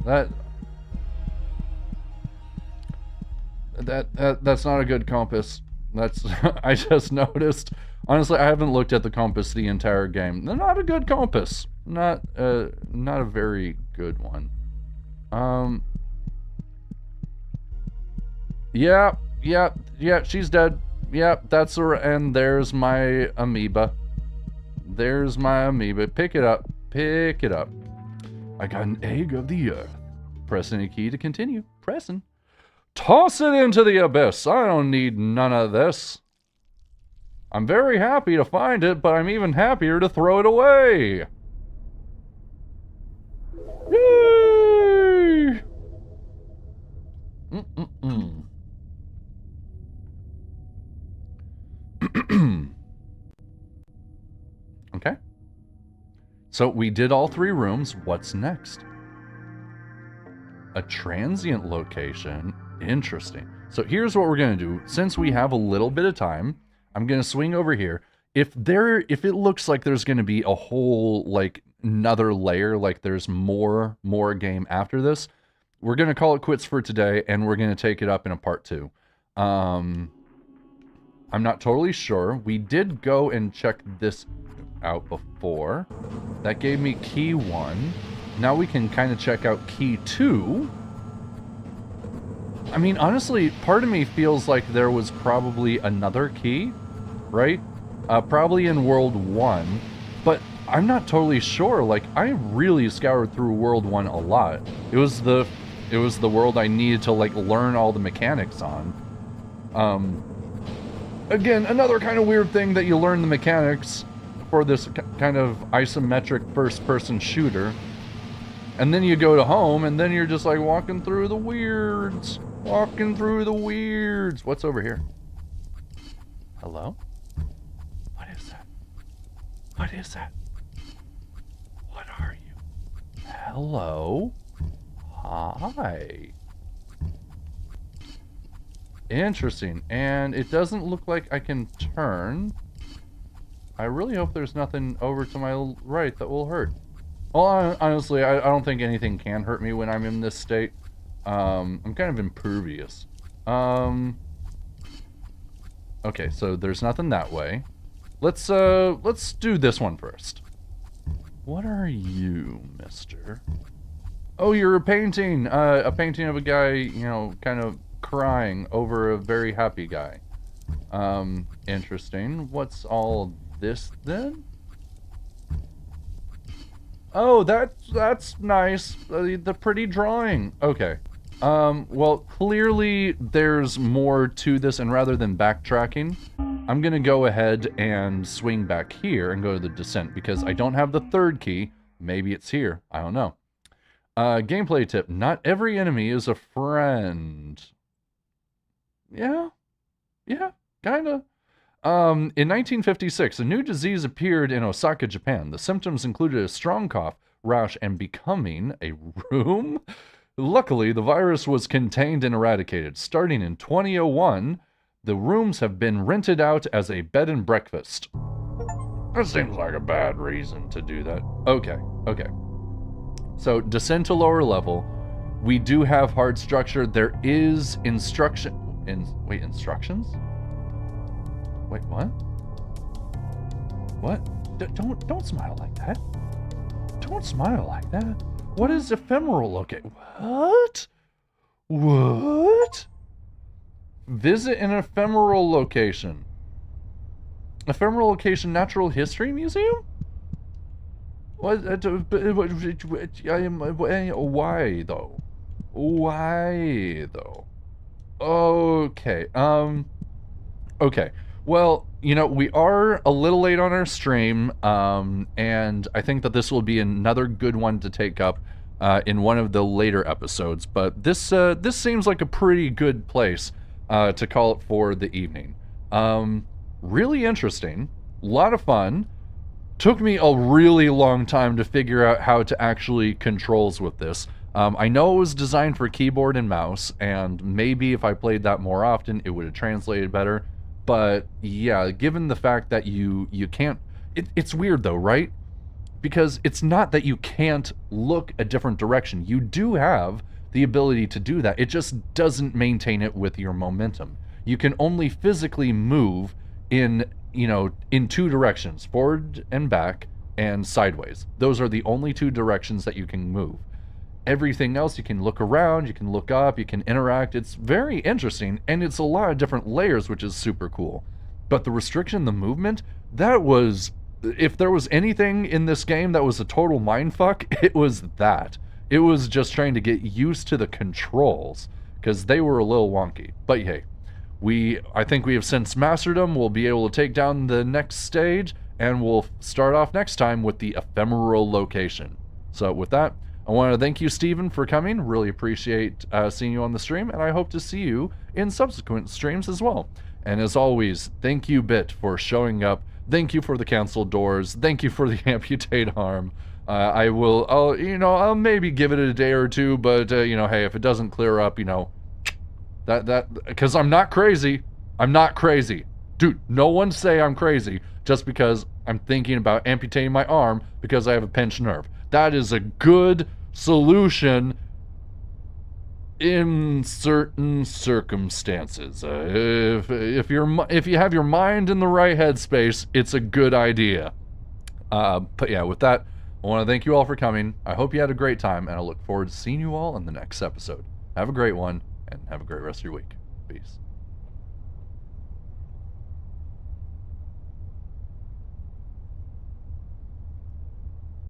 S1: That's not a good compass. That's... I just noticed. Honestly, I haven't looked at the compass the entire game. They're not a good compass. Not a very good one. Yeah, she's dead. Yeah, that's her, and there's my amoeba. There's my amoeba. Pick it up. Pick it up. I got an egg of the earth. Pressing a key to continue. Pressing. Toss it into the abyss. I don't need none of this. I'm very happy to find it, but I'm even happier to throw it away. Yay! Okay. So we did all 3 rooms. What's next? A transient location. Interesting. So here's what we're going to do. Since we have a little bit of time, I'm going to swing over here. If it looks like there's going to be a whole, like, another layer, like there's more game after this, we're going to call it quits for today, and we're going to take it up in a part 2. I'm not totally sure. We did go and check this out before. That gave me key 1. Now we can kind of check out key 2. I mean, honestly, part of me feels like there was probably another key, right? Probably in World 1, but I'm not totally sure. Like, I really scoured through World 1 a lot. It was the world I needed to, like, learn all the mechanics on. Again, another kind of weird thing that you learn the mechanics for this kind of isometric first-person shooter. And then you go to home, and then you're just, like, walking through the weirds. Walking through the weirds. What's over here? Hello? What is that? What is that? What are you? hello. Hi. Interesting. And it doesn't look like I can turn. I really hope there's nothing over to my right that will hurt. Well, honestly, I don't think anything can hurt me when I'm in this state. I'm kind of impervious. Okay, so there's nothing that way. Let's do this one first. What are you, mister? Oh, you're a painting of a guy, you know, kind of crying over a very happy guy. Interesting. What's all this then? Oh, that's nice. The pretty drawing. Okay. Well, clearly there's more to this, and rather than backtracking, I'm gonna go ahead and swing back here and go to the descent, because I don't have the third key. Maybe it's here. I don't know. Gameplay tip. Not every enemy is a friend. Yeah, kinda. In 1956, a new disease appeared in Osaka, Japan. The symptoms included a strong cough, rash, and becoming a room. Luckily, the virus was contained and eradicated. Starting in 2001, the rooms have been rented out as a bed and breakfast. That seems like a bad reason to do that. Okay. So, descend to lower level. We do have hard structure. There is instructions? Wait, what? What? Don't smile like that. Don't smile like that. What is ephemeral location? What? Visit an ephemeral location. Ephemeral location Natural History Museum? What? Why though? Why though? Okay. Okay. Well, you know, we are a little late on our stream, and I think that this will be another good one to take up in one of the later episodes. But this seems like a pretty good place to call it for the evening. Really interesting, a lot of fun. Took me a really long time to figure out how to actually controls with this. I know it was designed for keyboard and mouse, and maybe if I played that more often, it would have translated better. But yeah, given the fact that you can't... It's weird though, right? Because it's not that you can't look a different direction. You do have the ability to do that. It just doesn't maintain it with your momentum. You can only physically move in, you know, in two directions, forward and back and sideways. Those are the only two directions that you can move. Everything else, you can look around, you can look up, you can interact. It's very interesting, and it's a lot of different layers, which is super cool. But the restriction, the movement, that was... If there was anything in this game that was a total mindfuck, it was that. It was just trying to get used to the controls, because they were a little wonky. But hey, I think we have since mastered them. We'll be able to take down the next stage, and we'll start off next time with the ephemeral location. So with that, I want to thank you, Steven, for coming. Really appreciate seeing you on the stream, and I hope to see you in subsequent streams as well. And as always, thank you, Bit, for showing up. Thank you for the cancel doors. Thank you for the amputate arm. I'll maybe give it a day or two, but you know, hey, if it doesn't clear up, you know, because I'm not crazy. I'm not crazy. Dude, no one say I'm crazy just because I'm thinking about amputating my arm because I have a pinched nerve. That is a good solution in certain circumstances. If you have your mind in the right headspace, it's a good idea. But yeah, with that, I want to thank you all for coming. I hope you had a great time, and I look forward to seeing you all in the next episode. Have a great one, and have a great rest of your week. Peace.